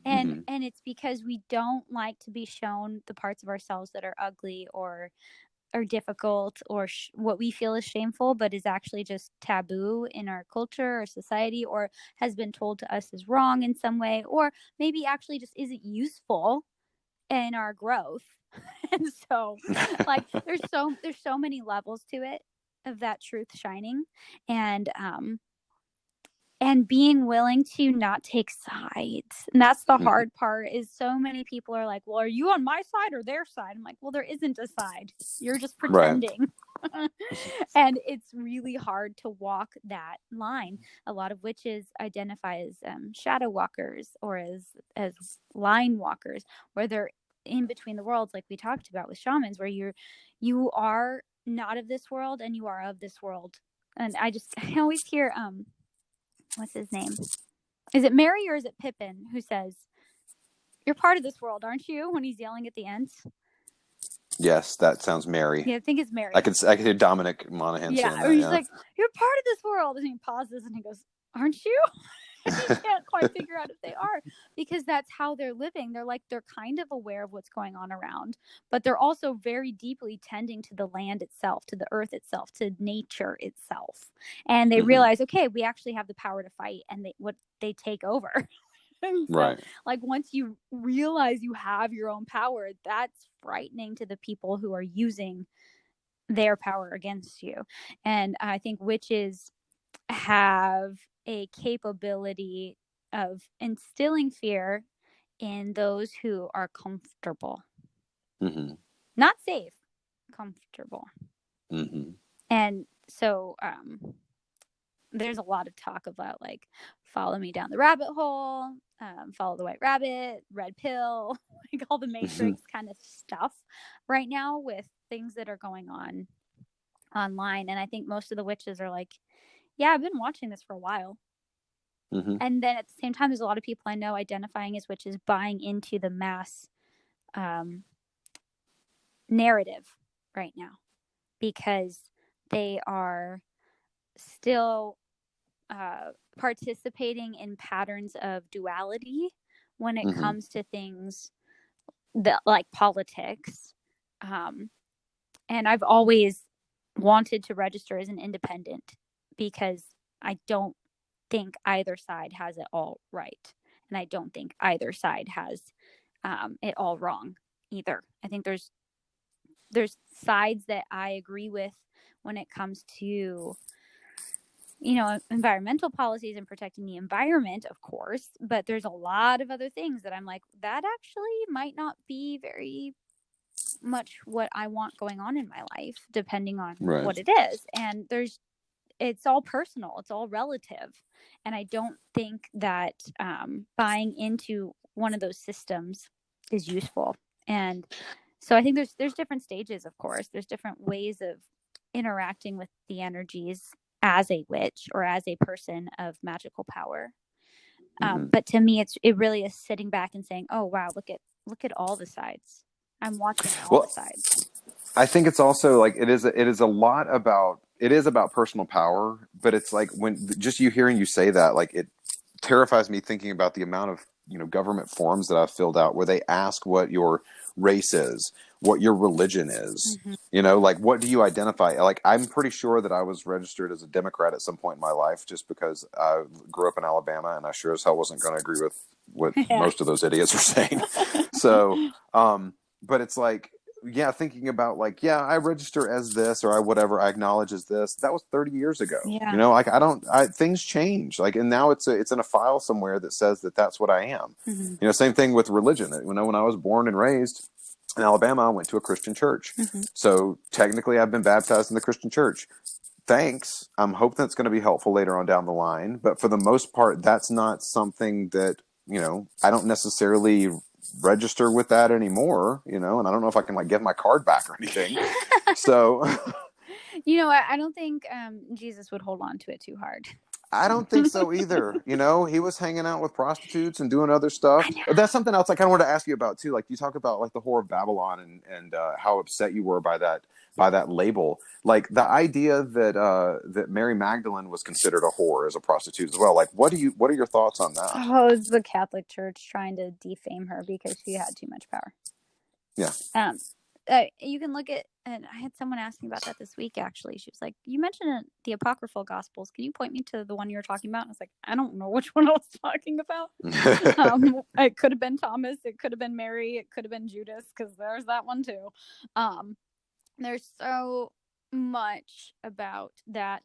And mm-hmm. and it's because we don't like to be shown the parts of ourselves that are ugly or difficult or what we feel is shameful, but is actually just taboo in our culture or society, or has been told to us is wrong in some way, or maybe actually just isn't useful in our growth. And so like there's so many levels to it of that truth shining, and being willing to not take sides. And that's the hard part, is so many people are like, well, are you on my side or their side? I'm like, well, there isn't a side. You're just Right. pretending. And it's really hard to walk that line. A lot of witches identify as shadow walkers, or as line walkers, where they're in between the worlds, like we talked about with shamans, where you are not of this world and you are of this world. And I always hear what's his name? Is it Mary or is it Pippin who says, "You're part of this world, aren't you?" when he's yelling at the ends? Yes, that sounds merry. Yeah, I think it's Mary. I could hear Dominic Monaghan saying or that. he's Yeah. like, "You're part of this world," and he pauses and he goes, "Aren't you?" And you can't quite figure out if they are, because that's how they're living. They're kind of aware of what's going on around, but they're also very deeply tending to the land itself, to the earth itself, to nature itself. And they realize, okay, we actually have the power to fight, and they take over. And so, Right. like, once you realize you have your own power, that's frightening to the people who are using their power against you. And I think witches have a capability of instilling fear in those who are comfortable. Not safe, comfortable. And so there's a lot of talk about, like, follow me down the rabbit hole, follow the white rabbit, red pill, like all the Matrix kind of stuff right now with things that are going on online. And I think most of the witches are like, yeah, I've been watching this for a while. And then at the same time, there's a lot of people I know identifying as witches, buying into the mass narrative right now, because they are still participating in patterns of duality when it comes to things that, like politics. And I've always wanted to register as an independent, because I don't think either side has it all right, and I don't think either side has it all wrong either. I think there's sides that I agree with when it comes to, environmental policies and protecting the environment, of course, but there's a lot of other things that I'm like, that actually might not be very much what I want going on in my life, depending on what it is. And it's all personal, it's all relative. And I don't think that buying into one of those systems is useful. And so I think there's different stages, of course. There's different ways of interacting with the energies as a witch or as a person of magical power. But to me, it really is sitting back and saying, oh, wow, look at all the sides. I'm watching all the sides. I think it's also like it is a lot about, it is about personal power, but it's like, when just you hearing you say that, like, it terrifies me thinking about the amount of government forms that I've filled out where they ask what your race is, what your religion is, like, what do you identify? Like, I'm pretty sure that I was registered as a Democrat at some point in my life, just because I grew up in Alabama and I sure as hell wasn't going to agree with what most of those idiots were saying. So, but it's like, yeah, thinking about, like, yeah, I register as this, or I whatever, I acknowledge as this. That was 30 years ago. Like, things change. Like, and now it's in a file somewhere that says that that's what I am. Same thing with religion. When I was born and raised in Alabama, I went to a Christian church. So technically I've been baptized in the Christian church. Thanks. I'm hoping that's going to be helpful later on down the line. But for the most part, that's not something that, I don't necessarily register with that anymore, and I don't know if I can, like, get my card back or anything. So I don't think Jesus would hold on to it too hard. I don't think so either. He was hanging out with prostitutes and doing other stuff. That's something else I kind of wanted to ask you about too. Like, you talk about, like, the Whore of Babylon and how upset you were by that label. Like, the idea that Mary Magdalene was considered a whore as a prostitute as well. Like, what are your thoughts on that? Oh, it's the Catholic Church trying to defame her because she had too much power. Yeah. you can look at, and I had someone ask me about that this week, actually. She was like, you mentioned the apocryphal gospels. Can you point me to the one you were talking about? And I was like, I don't know which one I was talking about. It could have been Thomas. It could have been Mary. It could have been Judas, because there's that one too. There's so much about that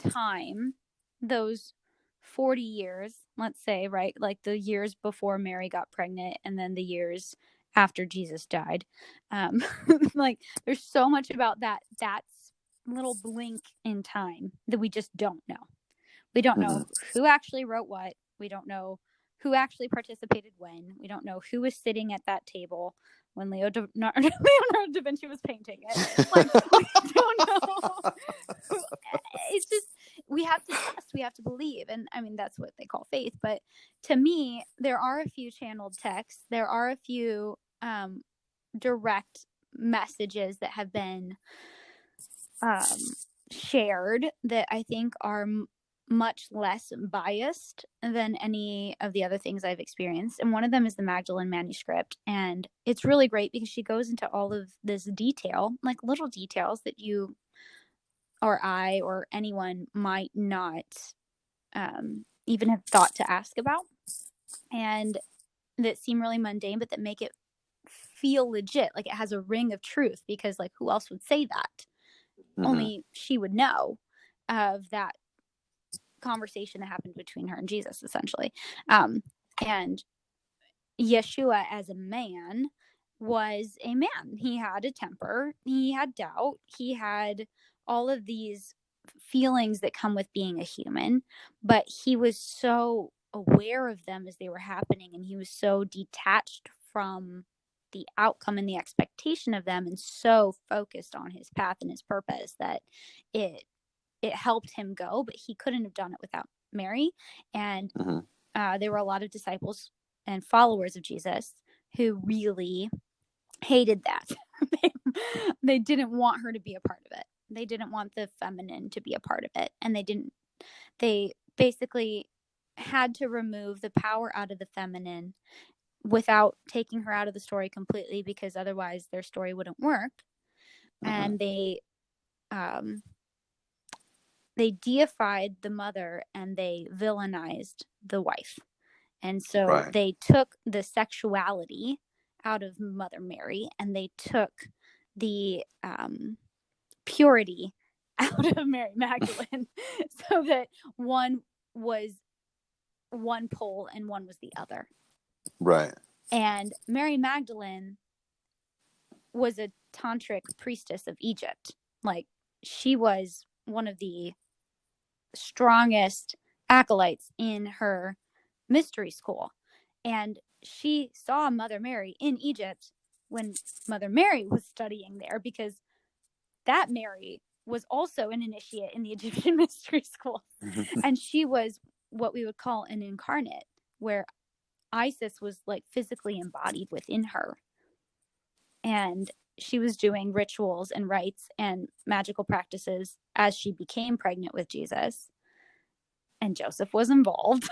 time, those 40 years, let's say, right? Like the years before Mary got pregnant and then the years after Jesus died. Like there's so much about that's little blink in time that we just don't know. We don't know who actually wrote what. We don't know who actually participated when. We don't know who was sitting at that table when Leonardo da Vinci was painting it. Like, we don't know. It's just, we have to trust, we have to believe. And I mean, that's what they call faith. But to me, there are a few channeled texts. There are a few direct messages that have been shared that I think are much less biased than any of the other things I've experienced. And one of them is the Magdalene manuscript. And it's really great because she goes into all of this detail, like little details that you or I or anyone might not even have thought to ask about, and that seem really mundane, but that make it feel legit. Like it has a ring of truth, because like who else would say that? Only she would know of that conversation that happened between her and Jesus, essentially. And Yeshua as a man was a man. He had a temper, he had doubt, he had all of these feelings that come with being a human, but he was so aware of them as they were happening, and he was so detached from the outcome and the expectation of them, and so focused on his path and his purpose that it helped him go. But he couldn't have done it without Mary. And there were a lot of disciples and followers of Jesus who really hated that. They didn't want her to be a part of it. They didn't want the feminine to be a part of it. And they basically had to remove the power out of the feminine without taking her out of the story completely, because otherwise their story wouldn't work. And they deified the mother and they villainized the wife. And so they took the sexuality out of Mother Mary, and they took the purity out of Mary Magdalene, so that one was one pole and one was the other. Right. And Mary Magdalene was a tantric priestess of Egypt. Like, she was one of the strongest acolytes in her mystery school. And she saw Mother Mary in Egypt when Mother Mary was studying there, because that Mary was also an initiate in the Egyptian mystery school. And she was what we would call an incarnate, where Isis was like physically embodied within her. And she was doing rituals and rites and magical practices as she became pregnant with Jesus. And Joseph was involved.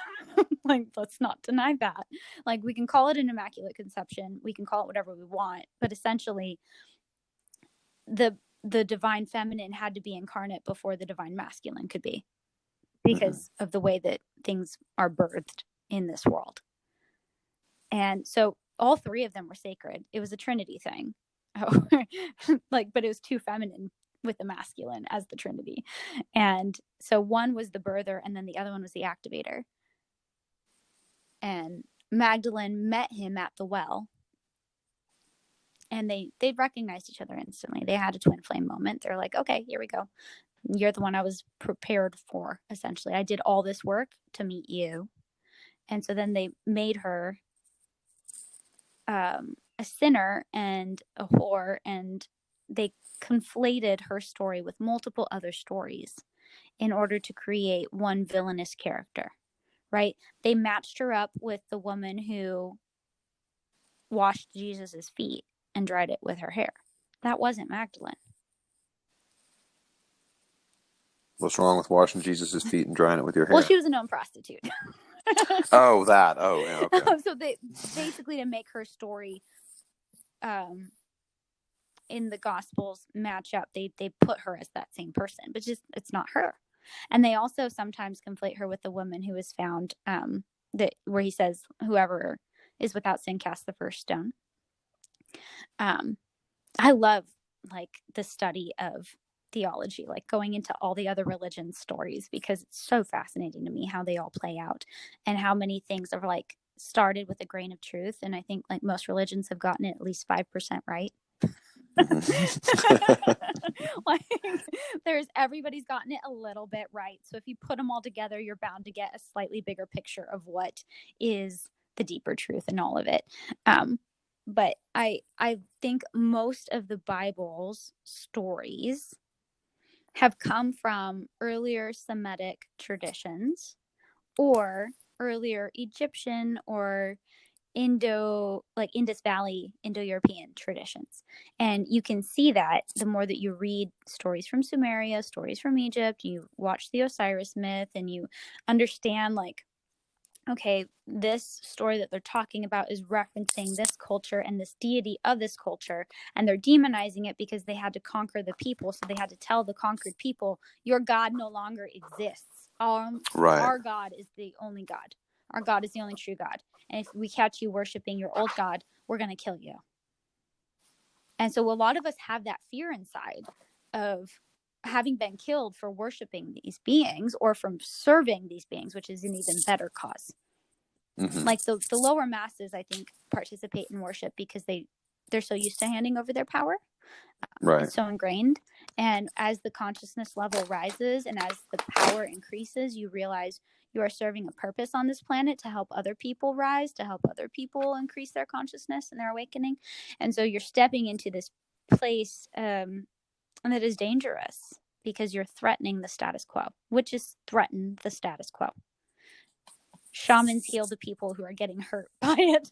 Like, let's not deny that. Like, we can call it an immaculate conception, we can call it whatever we want, but essentially the divine feminine had to be incarnate before the divine masculine could be, because of the way that things are birthed in this world. And so all three of them were sacred. It was a Trinity thing. Like, but it was two feminine with the masculine as the Trinity. And so one was the birther, and then the other one was the activator. And Magdalene met him at the well, and they recognized each other instantly. They had a twin flame moment. They're like, okay, here we go. You're the one I was prepared for, essentially. I did all this work to meet you. And so then they made her a sinner and a whore, and they conflated her story with multiple other stories in order to create one villainous character, right? They matched her up with the woman who washed Jesus's feet and dried it with her hair. That wasn't Magdalene. What's wrong with washing Jesus' feet and drying it with your hair? Well, she was a known prostitute. Oh, that. Oh, yeah, okay. So they basically, to make her story in the Gospels match up. They put her as that same person, but just it's not her. And they also sometimes conflate her with the woman who was found, that where he says, "Whoever is without sin cast the first stone." I love like the study of theology, like going into all the other religion stories, because it's so fascinating to me how they all play out and how many things are like started with a grain of truth. And I think like most religions have gotten it at least 5% right. Like everybody's gotten it a little bit right. So if you put them all together, you're bound to get a slightly bigger picture of what is the deeper truth in all of it. But I think most of the Bible's stories have come from earlier Semitic traditions or earlier Egyptian or Indus Valley, Indo-European traditions. And you can see that the more that you read stories from Sumeria, stories from Egypt, you watch the Osiris myth, and you understand like, okay, this story that they're talking about is referencing this culture and this deity of this culture, and they're demonizing it because they had to conquer the people. So they had to tell the conquered people, your God no longer exists. Right. Our God is the only God. Our God is the only true God. And if we catch you worshiping your old God, we're going to kill you. And so a lot of us have that fear inside of having been killed for worshiping these beings or from serving these beings, which is an even better cause. Mm-hmm. Like the lower masses, I think, participate in worship because they're so used to handing over their power. Right. It's so ingrained. And as the consciousness level rises and as the power increases, you realize you are serving a purpose on this planet to help other people rise, to help other people increase their consciousness and their awakening. And so you're stepping into this place that is dangerous because you're threatening the status quo, which is threaten the status quo. Shamans heal the people who are getting hurt by it.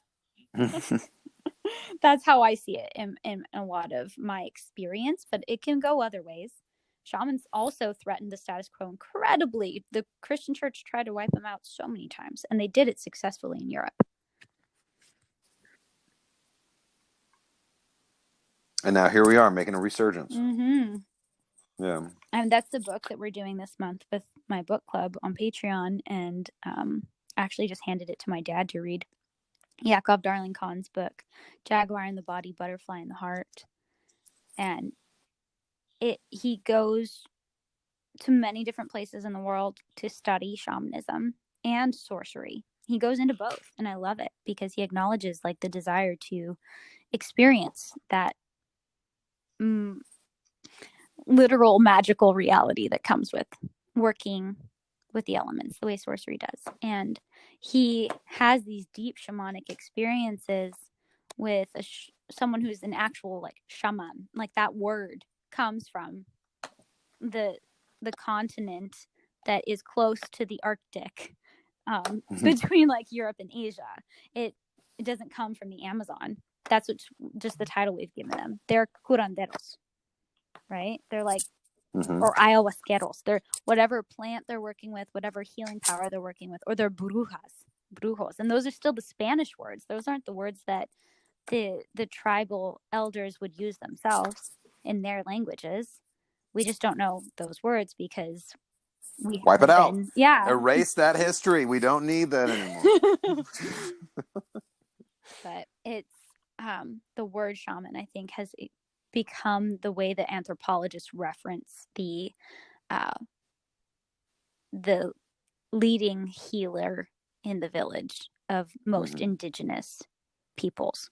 That's how I see it in a lot of my experience, but it can go other ways. Shamans also threatened the status quo incredibly. The Christian church tried to wipe them out so many times, and they did it successfully in Europe. And now here we are making a resurgence. Mm-hmm. Yeah. And that's the book that we're doing this month with my book club on Patreon, and actually just handed it to my dad to read. Yakov Darling Khan's book, Jaguar in the Body, Butterfly in the Heart. And he goes to many different places in the world to study shamanism and sorcery. He goes into both, and I love it because he acknowledges like the desire to experience that literal magical reality that comes with working with the elements the way sorcery does. And he has these deep shamanic experiences with someone who's an actual like shaman. Like that word comes from the continent that is close to the Arctic, between like Europe and Asia. It doesn't come from the Amazon. That's just the title we've given them. They're curanderos, right? They're like, or ayahuasqueros. They're whatever plant they're working with, whatever healing power they're working with, or they're brujos. And those are still the Spanish words. Those aren't the words that the tribal elders would use themselves in their languages. We just don't know those words because we wipe it out. Yeah. Erase that history. We don't need that anymore. But it's the word shaman, I think, has become the way that anthropologists reference the leading healer in the village of most indigenous peoples.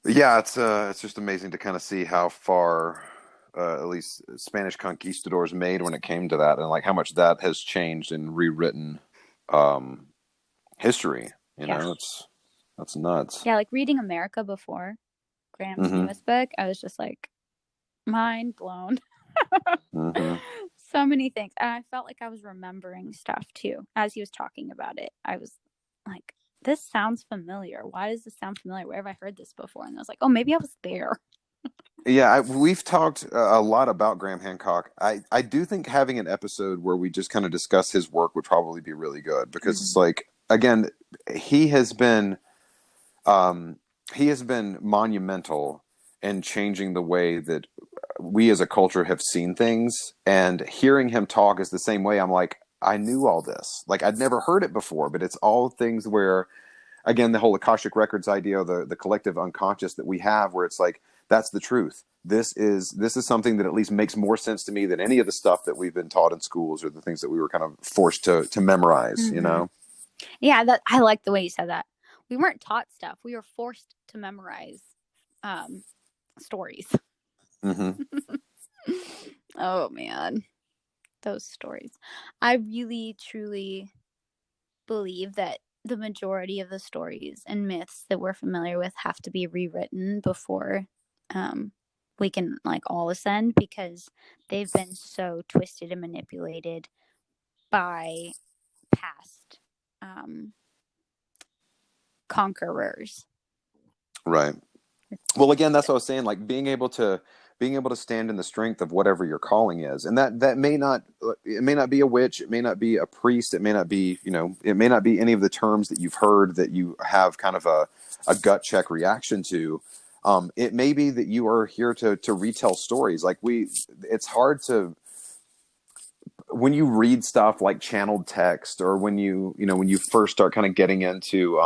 Yeah, it's just amazing to kind of see how far at least Spanish conquistadors made when it came to that, and like how much that has changed and rewritten history. You know, that's nuts. Yeah, like reading America before Graham's newest book, I was just like mind blown. So many things. And I felt like I was remembering stuff too as he was talking about it. I was like, this sounds familiar. Why does this sound familiar? Where have I heard this before? And I was like, oh, maybe I was there. Yeah, we've talked a lot about Graham Hancock. I do think having an episode where we just kind of discuss his work would probably be really good because it's like again, he has been um, he has been monumental in changing the way that we as a culture have seen things. And hearing him talk is the same way. I'm like, I knew all this. Like I'd never heard it before, but it's all things where, again, the whole Akashic Records idea, the collective unconscious that we have, where it's like, that's the truth. This is something that at least makes more sense to me than any of the stuff that we've been taught in schools or the things that we were kind of forced to memorize, you Mm-hmm. know? Yeah, I like the way you said that. We weren't taught stuff. We were forced to memorize stories. Mm-hmm. Oh man, those stories. I really truly believe that the majority of the stories and myths that we're familiar with have to be rewritten before um, we can like all ascend, because they've been so twisted and manipulated by past um, conquerors. Right. Well, again, that's what I was saying. Like being able to stand in the strength of whatever your calling is, and that may not be a witch, it may not be a priest, it may not be it may not be any of the terms that you've heard that you have kind of a gut check reaction to. It may be that you are here to retell stories. It's hard to when you read stuff like channeled text, or when you first start kind of getting into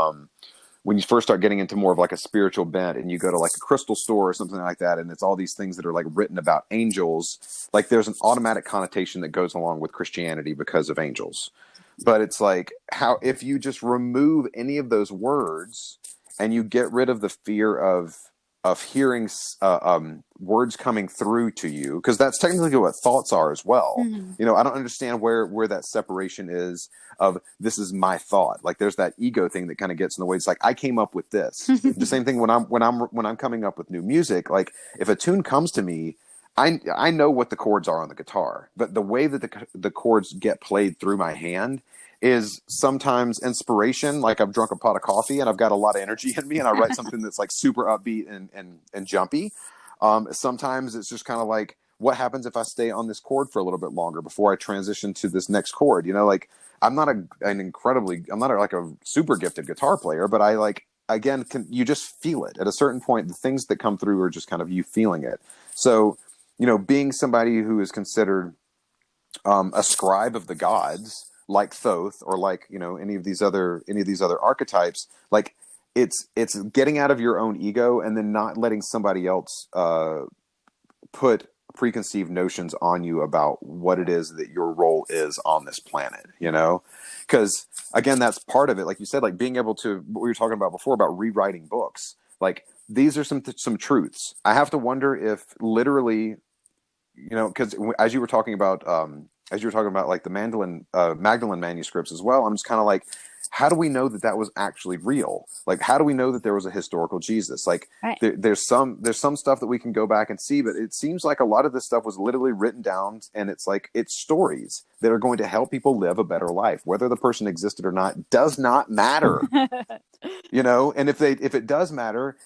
when you first start getting into more of like a spiritual bent, and you go to like a crystal store or something like that, and it's all these things that are like written about angels, like there's an automatic connotation that goes along with Christianity because of angels. But it's like, how if you just remove any of those words and you get rid of the fear of hearing words coming through to you, because that's technically what thoughts are as well. Mm-hmm. I don't understand where that separation is of this is my thought. Like there's that ego thing that kind of gets in the way. It's like I came up with this. The same thing when I'm coming up with new music. Like if a tune comes to me, I know what the chords are on the guitar, but the way that the chords get played through my hand is sometimes inspiration. Like I've drunk a pot of coffee and I've got a lot of energy in me, and I write something that's like super upbeat and jumpy. Sometimes it's just kind of like, what happens if I stay on this chord for a little bit longer before I transition to this next chord? Like I'm not I'm not like a super gifted guitar player, but I like, again, you just feel it at a certain point. The things that come through are just kind of you feeling it. So, being somebody who is considered a scribe of the gods, like Thoth, or like any of these other archetypes, like it's getting out of your own ego and then not letting somebody else put preconceived notions on you about what it is that your role is on this planet, because again, that's part of it. Like you said, like being able to, what we were talking about before about rewriting books, like these are some truths. I have to wonder if literally, because as you were talking about like the Magdalene manuscripts as well, I'm just kind of like, how do we know that was actually real? Like, how do we know that there was a historical Jesus? Like, Right. there's some stuff that we can go back and see, but it seems like a lot of this stuff was literally written down, and it's like it's stories that are going to help people live a better life. Whether the person existed or not does not matter, And if it does matter,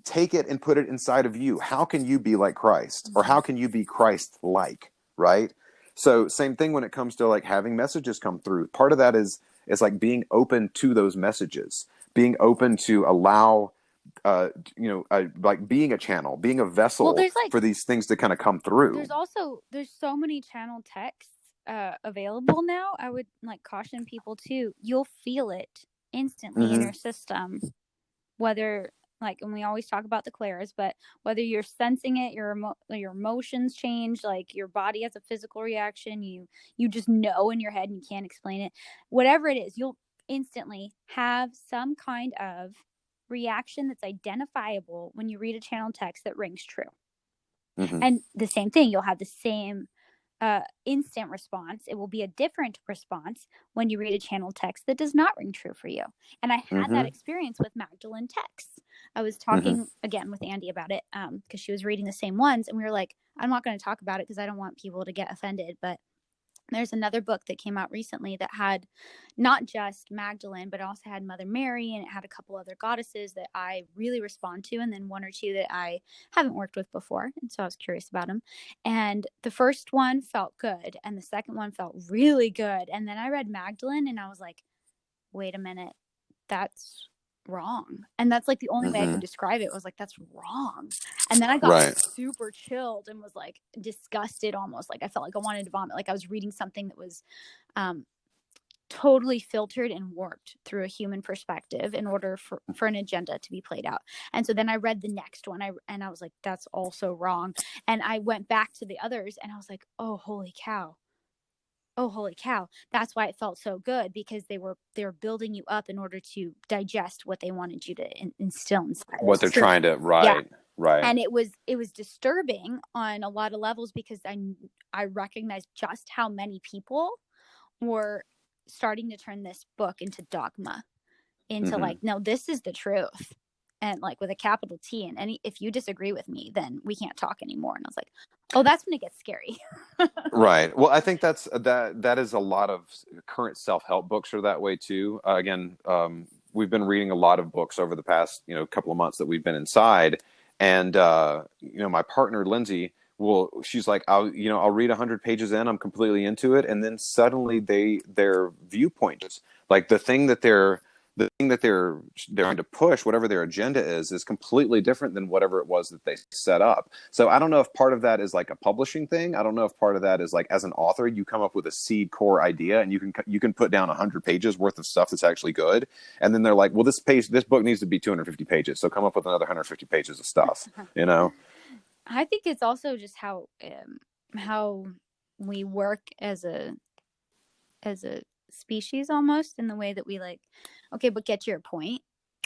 take it and put it inside of you. How can you be like Christ, or how can you be Christ like, right? So same thing when it comes to like having messages come through. Part of that is like being open to those messages, being open to allow like being a channel, being a Well, vessel for these things to kind of come through. there's so many channel texts available now. I would like caution people too. You'll feel it instantly in Mm-hmm. your system, whether like, and we always talk about the clairs, but whether you're sensing it, your emotions change, like your body has a physical reaction, you just know in your head and you can't explain it. Whatever it is, you'll instantly have some kind of reaction that's identifiable when you read a channel text that rings true. Mm-hmm. And the same thing, you'll have the same instant response. It will be a different response when you read a channel text that does not ring true for you. And I had that Mm-hmm. experience with Magdalene texts. I was Mm-hmm. talking again with Andy about it because she was reading the same ones, and we were like, I'm not going to talk about it because I don't want people to get offended, but there's another book that came out recently that had not just Magdalene, but also had Mother Mary, and it had a couple other goddesses that I really respond to, and then one or two that I haven't worked with before. And so I was curious about them. And the first one felt good, and the second one felt really good. And then I read Magdalene, and I was like, wait a minute, that's wrong. And that's like the only way I could describe it was like, that's wrong. And then I got like super chilled and was like disgusted almost. Like I felt like I wanted to vomit. Like I was reading something that was totally filtered and warped through a human perspective in order for an agenda to be played out. And so then I read the next one and I was like, that's also wrong. And I went back to the others and I was like, oh, holy cow. That's why it felt so good, because they were building you up in order to digest what they wanted you to instill inside. What they're trying to, right. And it was disturbing on a lot of levels, because I recognized just how many people were starting to turn this book into dogma, into like, no, this is the truth, and like with a capital T, and if you disagree with me, then we can't talk anymore. And I was like, oh, that's when it gets scary. Right. Well, I think that is a lot of current self-help books are that way too. We've been reading a lot of books over the past, couple of months that we've been inside. And, my partner, Lindsay, she's like, I'll read 100 pages in, I'm completely into it. And then suddenly their viewpoint is like the thing that they're trying to push, whatever their agenda is completely different than whatever it was that they set up. So I don't know if part of that is like a publishing thing. I don't know if part of that is like, as an author, you come up with a seed core idea and you can put down 100 pages worth of stuff that's actually good. And then they're like, well, this book needs to be 250 pages. So come up with another 150 pages of stuff, I think it's also just how we work as a species, almost, in the way that we like, okay, but get to your point,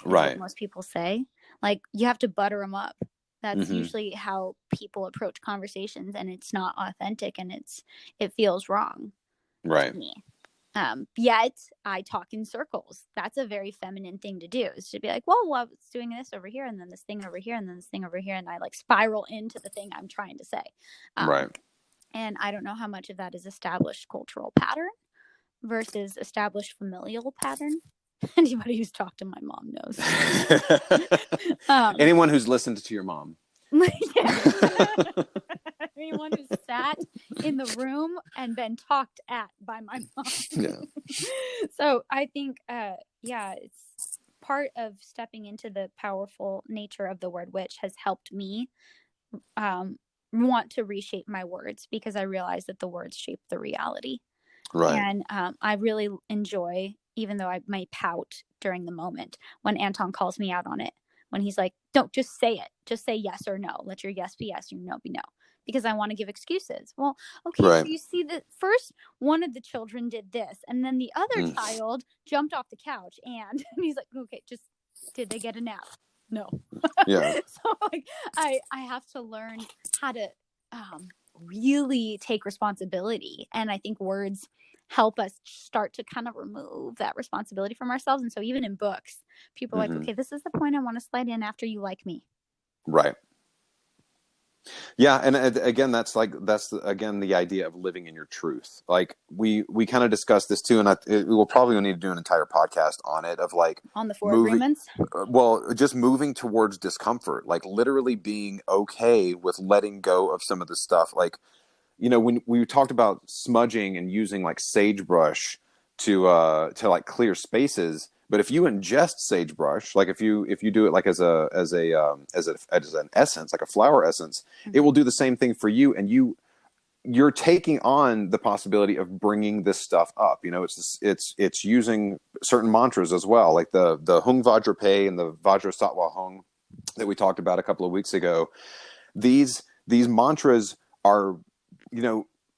right? What most people say, like, you have to butter them up. That's usually how people approach conversations, and it's not authentic, and it feels wrong, right, to me. Yet I talk in circles. That's a very feminine thing to do, is to be like, well, I was doing this over here, and then this thing over here, and then this thing over here, and I like spiral into the thing I'm trying to say. Right. And I don't know how much of that is established cultural pattern versus established familial pattern. Anybody who's talked to my mom knows. Anyone who's listened to your mom. Anyone who's sat in the room and been talked at by my mom. Yeah. So I think, it's part of stepping into the powerful nature of the word witch has helped me want to reshape my words, because I realize that the words shape the reality. Right. And I really enjoy, even though I may pout during the moment, when Anton calls me out on it, when he's like, don't just say it. Just say yes or no. Let your yes be yes, your no be no. Because I want to give excuses. Well, okay, right. So you see that first one of the children did this, and then the other child jumped off the couch, and he's like, okay, just, did they get a nap? No. Yeah. So like, I have to learn how to really take responsibility. And I think words help us start to kind of remove that responsibility from ourselves. And so even in books, people are like, okay, this is the point I want to slide in after you like me. Right. Yeah. And again, that's again, the idea of living in your truth. Like we kind of discussed this too. And we'll probably need to do an entire podcast on it, of like on the 4 agreements. Well, just moving towards discomfort, like literally being okay with letting go of some of the stuff. Like, when we talked about smudging and using like sagebrush to like clear spaces, but if you ingest sagebrush, like if you do it like as an essence, like a flower essence, it will do the same thing for you, and you're taking on the possibility of bringing this stuff up. It's using certain mantras as well, like the Hung Vajrapae and the Vajrasattva Hung that we talked about a couple of weeks ago. These mantras are,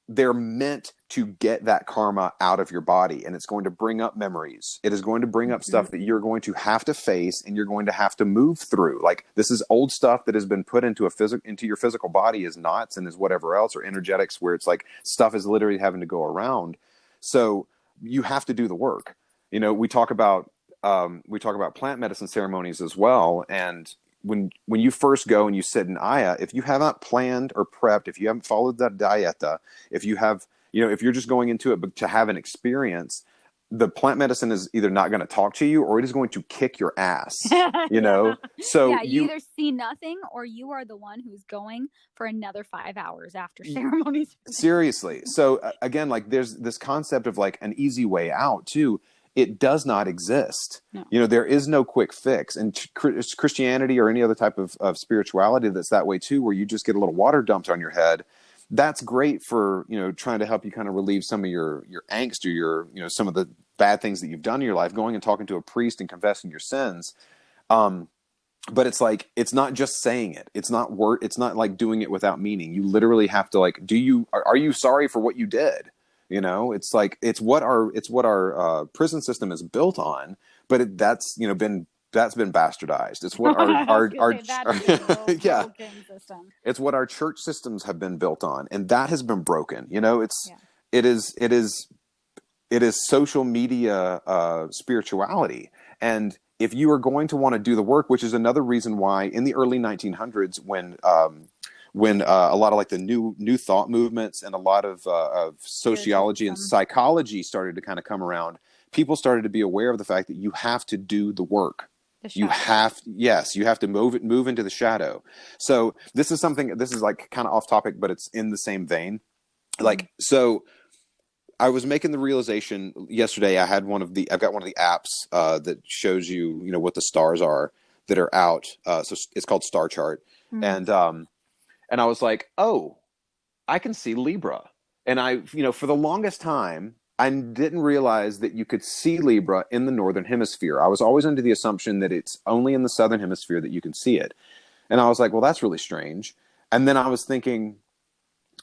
they're meant to get that karma out of your body, and it's going to bring up memories. It is going to bring up stuff that you're going to have to face, and you're going to have to move through. Like, this is old stuff that has been put into your physical body as knots and as whatever else, or energetics, where it's like stuff is literally having to go around. So you have to do the work. We talk about plant medicine ceremonies as well, and when you first go and you sit in Aya, if you have not planned or prepped, if you haven't followed that dieta, if you have, if you're just going into it but to have an experience, the plant medicine is either not going to talk to you, or it is going to kick your ass, So you either see nothing, or you are the one who's going for another 5 hours after ceremonies. Seriously. So again, like, there's this concept of like an easy way out too. it does not exist. No. There is no quick fix. And Christianity or any other type of spirituality that's that way too, where you just get a little water dumped on your head. That's great for, trying to help you kind of relieve some of your angst or some of the bad things that you've done in your life, going and talking to a priest and confessing your sins. But it's like, it's not just saying it. It's not it's not like doing it without meaning. You literally have to, like, are you sorry for what you did? It's like, it's what our prison system is built on, but that's been bastardized. It's what I was gonna say that is a yeah, broken system. it's what our church systems have been built on, and that has been broken. Yeah. It is social media spirituality. And if you are going to want to do the work, which is another reason why in the early 1900s, when a lot of like the new thought movements and a lot of sociology and psychology started to kind of come around, people started to be aware of the fact that you have to do the work. You have to move into the shadow. So this is like kind of off topic, but it's in the same vein. Like, so I was making the realization yesterday. I've got one of the apps that shows you, what the stars are that are out. So it's called Star Chart. And I was like, oh, I can see Libra. And I, for the longest time, I didn't realize that you could see Libra in the Northern Hemisphere. I was always under the assumption that it's only in the Southern Hemisphere that you can see it. And I was like, well, that's really strange. And then I was thinking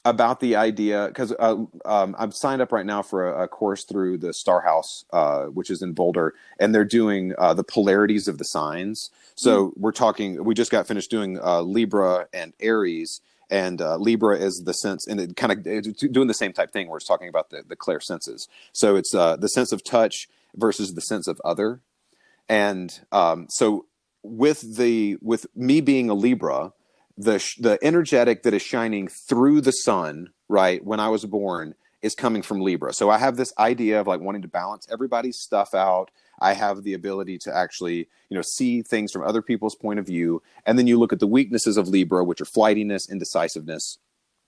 about the idea, because I'm signed up right now for a course through the Star House, which is in Boulder, and they're doing the polarities of the signs. So we just got finished doing Libra and Aries, and Libra is the sense, and it kind of doing the same type thing where it's talking about the clair senses. So it's the sense of touch versus the sense of other. And so with me being a Libra, the energetic that is shining through the sun, right, when I was born, is coming from Libra. So I have this idea of like wanting to balance everybody's stuff out. I have the ability to actually, see things from other people's point of view. And then you look at the weaknesses of Libra, which are flightiness, indecisiveness.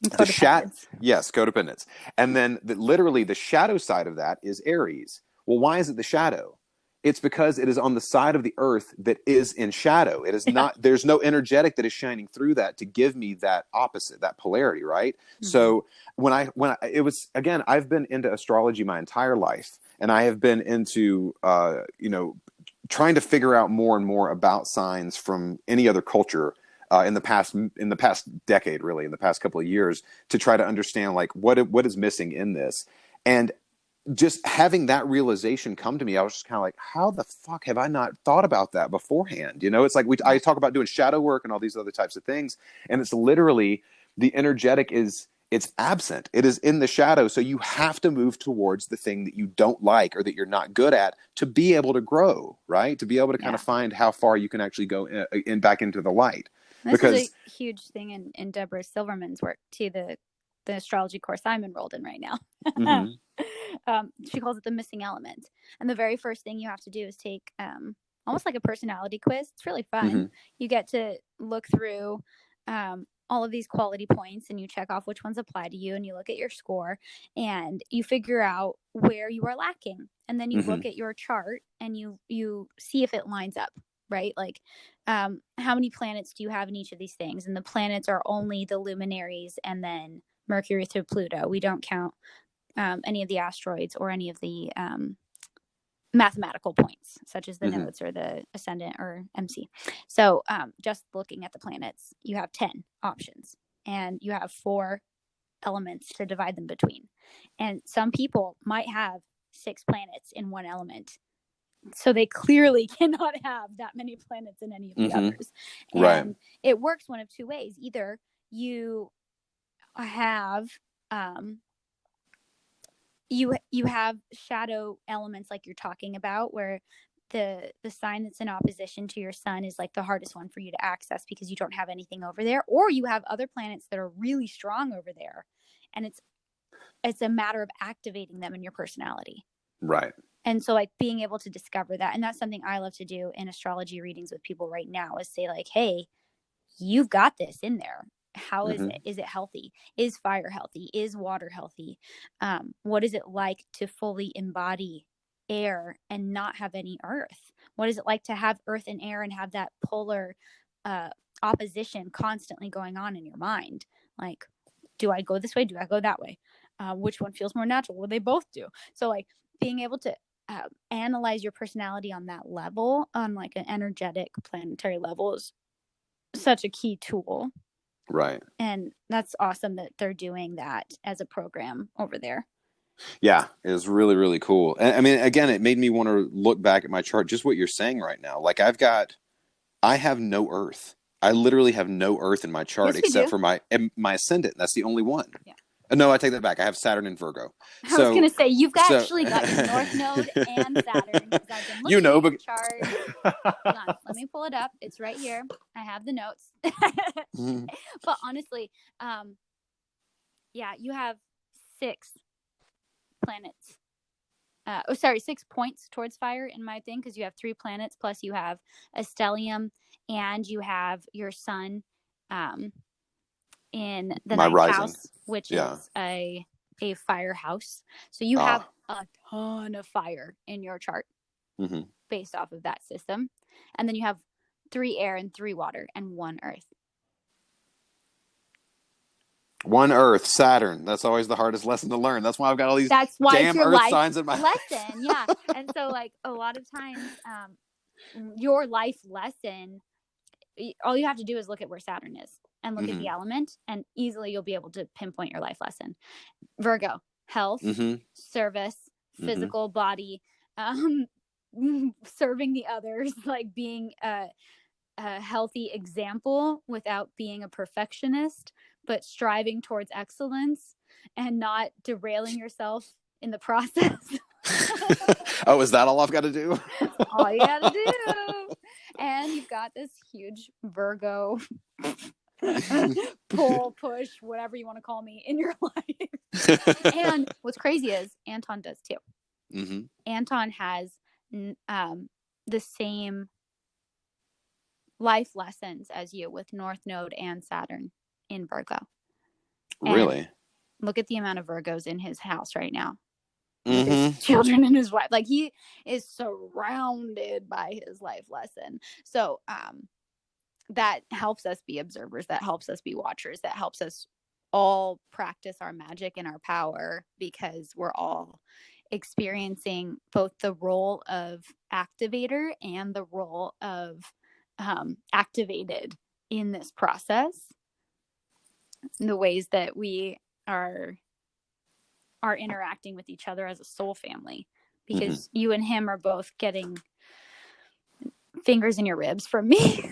Codependence. And then literally the shadow side of that is Aries. Well, why is it the shadow? It's because it is on the side of the earth that is in shadow. It is not, there's no energetic that is shining through that to give me that opposite, that polarity, right? So it was, again, I've been into astrology my entire life, and I have been into, trying to figure out more and more about signs from any other culture in the past decade, really, in the past couple of years, to try to understand like what is missing in this. And just having that realization come to me, I was just kind of like, how the fuck have I not thought about that beforehand? It's like I talk about doing shadow work and all these other types of things, and it's literally the energetic it's absent. It is in the shadow. So you have to move towards the thing that you don't like or that you're not good at to be able to grow, right? To be able to kind of find how far you can actually go in back into the light. This is a huge thing in Deborah Silverman's work too, the astrology course I'm enrolled in right now. She calls it the missing element. And the very first thing you have to do is take almost like a personality quiz. It's really fun. You get to look through all of these quality points, and you check off which ones apply to you, and you look at your score, and you figure out where you are lacking. And then you look at your chart, and you see if it lines up, right? Like how many planets do you have in each of these things? And the planets are only the luminaries and then Mercury through Pluto. We don't count any of the asteroids or any of the mathematical points, such as the nodes or the ascendant or MC. So just looking at the planets, you have 10 options, and you have 4 elements to divide them between. And some people might have 6 planets in one element, so they clearly cannot have that many planets in any of the others. And it works one of 2 ways. Either you have you have shadow elements like you're talking about, where the sign that's in opposition to your sun is like the hardest one for you to access because you don't have anything over there, or you have other planets that are really strong over there, and it's a matter of activating them in your personality. Right. And so like being able to discover that, and that's something I love to do in astrology readings with people right now, is say like, hey, you've got this in there. How is it? Is it healthy? Is fire healthy? Is water healthy? What is it like to fully embody air and not have any earth? What is it like to have earth and air and have that polar opposition constantly going on in your mind? Like, do I go this way? Do I go that way? Which one feels more natural? Well, they both do. So like being able to analyze your personality on that level, on like an energetic planetary level, is such a key tool. Right. And that's awesome that they're doing that as a program over there. Yeah, it was really, really cool. And I mean, again, it made me want to look back at my chart, just what you're saying right now. Like I have no earth. I literally have no earth in my chart Yes, you except do. for my ascendant. That's the only one. Yeah. No, I take that back. I have Saturn and Virgo. I was going So, to say, you've so actually got your North Node and Saturn, because I've been you looking know, at your but chart. Hold on, let me pull it up. It's right here. I have the notes. But honestly, yeah, you have 6 planets. 6 points towards fire in my thing, because you have 3 planets, plus you have a stellium, and you have your sun in the my 9th rising. house, which Yeah. is a fire house. So you have a ton of fire in your chart based off of that system. And then you have 3 air and 3 water and 1 earth. 1 Earth, Saturn. That's always the hardest lesson to learn. That's why I've got all these That's why it's damn your Earth life signs in my lesson. Yeah. And so like a lot of times, your life lesson, all you have to do is look at where Saturn is and look at the element, and easily you'll be able to pinpoint your life lesson. Virgo, health, service, physical body, serving the others, like being a healthy example without being a perfectionist, but striving towards excellence and not derailing yourself in the process. Oh, is that all I've got to do? All you gotta do. And you've got this huge Virgo pull, push, whatever you want to call me, in your life. And what's crazy is Anton does too. Anton has the same life lessons as you, with North Node and Saturn in Virgo. Really? And look at the amount of Virgos in his house right now. With his children and his wife. Like, he is surrounded by his life lesson. So that helps us be observers, that helps us be watchers, that helps us all practice our magic and our power, because we're all experiencing both the role of activator and the role of activated in this process. The ways that we are interacting with each other as a soul family, because you and him are both getting fingers in your ribs from me.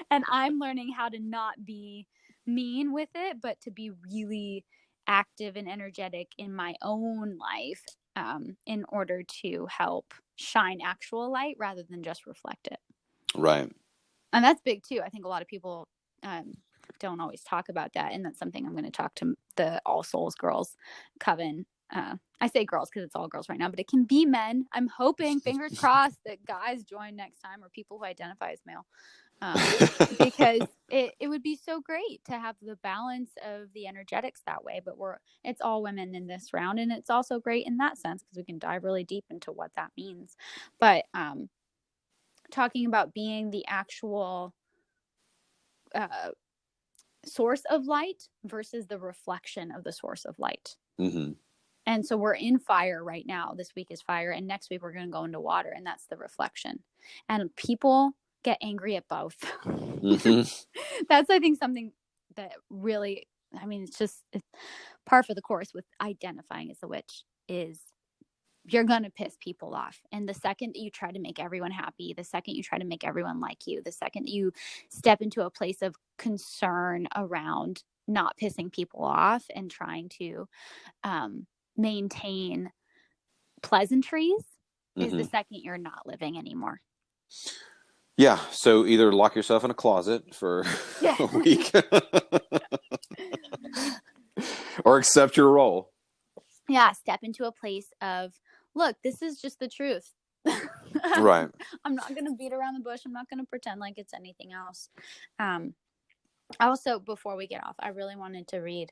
And I'm learning how to not be mean with it, but to be really active and energetic in my own life, in order to help shine actual light rather than just reflect it. Right. And that's big too. I think a lot of people don't always talk about that, and that's something I'm going to talk to the All Souls Girls Coven. I say girls because it's all girls right now, but it can be men. I'm hoping, fingers crossed, that guys join next time, or people who identify as male, because it would be so great to have the balance of the energetics that way. But it's all women in this round, and it's also great in that sense because we can dive really deep into what that means. But talking about being the actual source of light versus the reflection of the source of light. And so we're in fire right now. This week is fire, and next week we're going to go into water, and that's the reflection. And people get angry at both. That's, I think, something that really, I mean, it's par for the course with identifying as a witch, is you're going to piss people off. And the second that you try to make everyone happy, the second you try to make everyone like you, the second that you step into a place of concern around not pissing people off and trying to maintain pleasantries, is the second you're not living anymore. Yeah. So either lock yourself in a closet for a week or accept your role. Yeah. Step into a place of, look, this is just the truth. Right. I'm not going to beat around the bush. I'm not going to pretend like it's anything else. Also, before we get off, I really wanted to read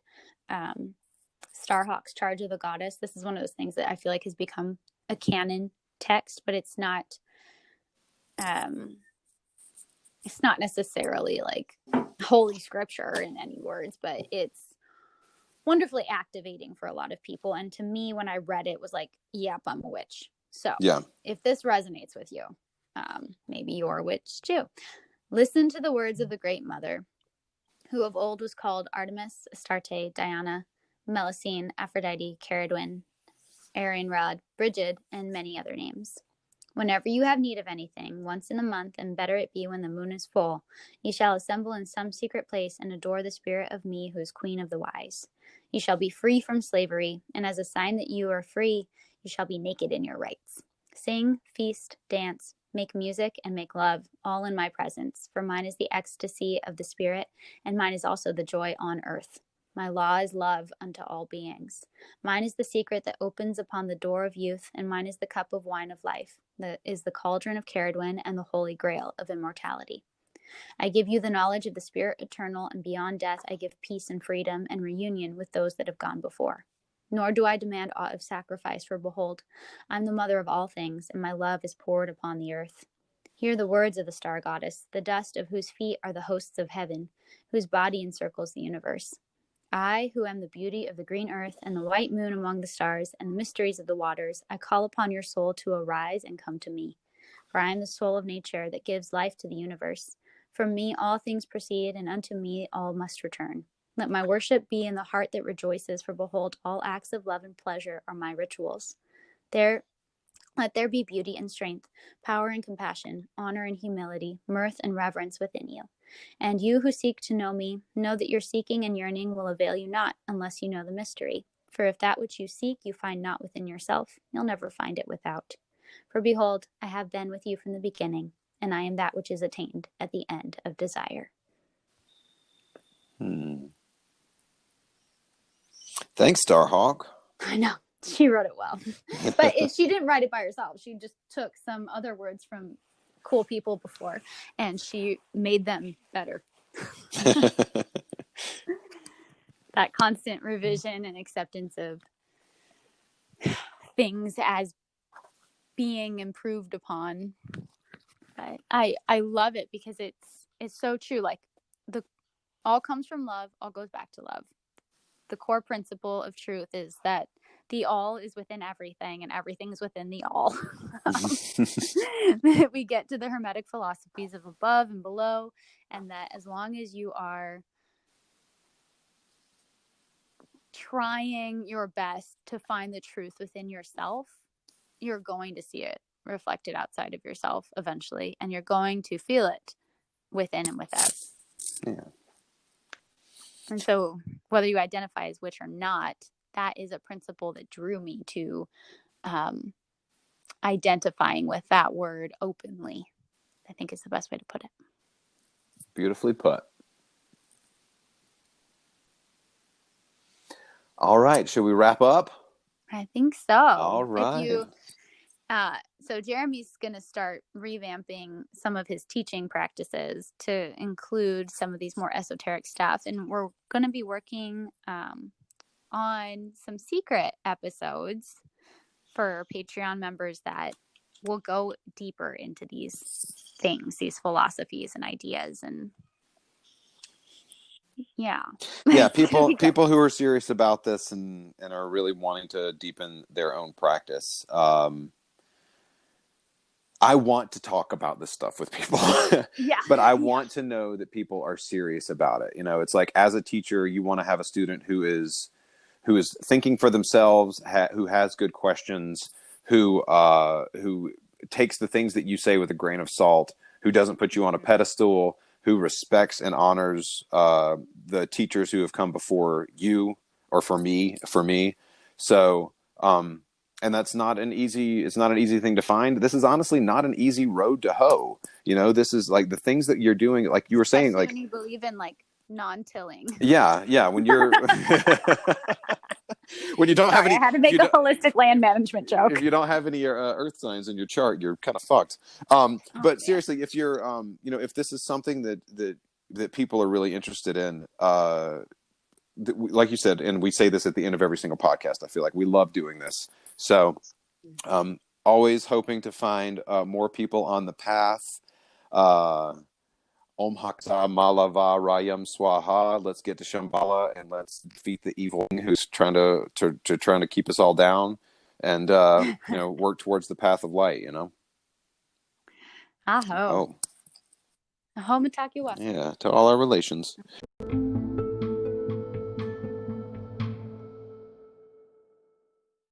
Starhawk's Charge of the Goddess. This is one of those things that I feel like has become a canon text, but it's not necessarily like holy scripture in any words, but it's wonderfully activating for a lot of people. And to me, when I read it, was like, yep, I'm a witch. So Yeah. if this resonates with you, maybe you're a witch too. Listen to the words of the Great Mother, who of old was called Artemis, Astarte, Diana, Melusine, Aphrodite, Caridwen, Arianrod, Brigid, and many other names. Whenever you have need of anything, once in a month, and better it be when the moon is full, ye shall assemble in some secret place and adore the spirit of me who is queen of the wise. You shall be free from slavery, and as a sign that you are free, you shall be naked in your rights. Sing, feast, dance, make music, and make love, all in my presence, for mine is the ecstasy of the spirit, and mine is also the joy on earth. My law is love unto all beings. Mine is the secret that opens upon the door of youth, and mine is the cup of wine of life, that is the cauldron of Caridwen and the holy grail of immortality. I give you the knowledge of the spirit eternal, and beyond death I give peace and freedom and reunion with those that have gone before. Nor do I demand aught of sacrifice, for behold, I'm the mother of all things, and my love is poured upon the earth. Hear the words of the star goddess, the dust of whose feet are the hosts of heaven, whose body encircles the universe. I, who am the beauty of the green earth and the white moon among the stars and the mysteries of the waters, I call upon your soul to arise and come to me. For I am the soul of nature that gives life to the universe. From me all things proceed, and unto me all must return. Let my worship be in the heart that rejoices, for behold, all acts of love and pleasure are my rituals. Let there be beauty and strength, power and compassion, honor and humility, mirth and reverence within you. And you who seek to know me, know that your seeking and yearning will avail you not unless you know the mystery. For if that which you seek you find not within yourself, you'll never find it without. For behold, I have been with you from the beginning, and I am that which is attained at the end of desire. Thanks, Starhawk. I know. She wrote it well. But she didn't write it by herself. She just took some other words from cool people before, and she made them better. That constant revision and acceptance of things as being improved upon. But I love it because it's so true. Like, the all comes from love, all goes back to love. The core principle of truth is that the all is within everything, and everything is within the all. We get to the Hermetic philosophies of above and below, and that as long as you are trying your best to find the truth within yourself, you're going to see it reflected outside of yourself eventually, and you're going to feel it within and without. Yeah. And so whether you identify as witch or not, that is a principle that drew me to identifying with that word openly, I think is the best way to put it. Beautifully put. All right, should we wrap up? I think so. All right. So Jeremy's going to start revamping some of his teaching practices to include some of these more esoteric stuff. And we're going to be working on some secret episodes for Patreon members that will go deeper into these things, these philosophies and ideas. And yeah. People who are serious about this and are really wanting to deepen their own practice. I want to talk about this stuff with people, but I want to know that people are serious about it. You know, it's like, as a teacher, you want to have a student who is thinking for themselves, who has good questions, who takes the things that you say with a grain of salt, who doesn't put you on a pedestal, who respects and honors the teachers who have come before you, or for me. So, and that's not an easy thing to find. This is honestly not an easy road to hoe. You know, this is like the things that you're doing, like you were saying, especially like when you believe in like non-tilling. Yeah. When you're when you don't have any, I had to make a holistic land management joke. If you don't have any earth signs in your chart, you're kind of fucked. But seriously, if you're, if this is something that people are really interested in, like you said, and we say this at the end of every single podcast. I feel like we love doing this. So, always hoping to find more people on the path. Uh, Om Hakta Malava Rayam Swaha. Let's get to Shambhala and let's defeat the evil who's trying to keep us all down, and work towards the path of light. Aho. Oh, Aho Mataki Wasa. yeah, to all our relations.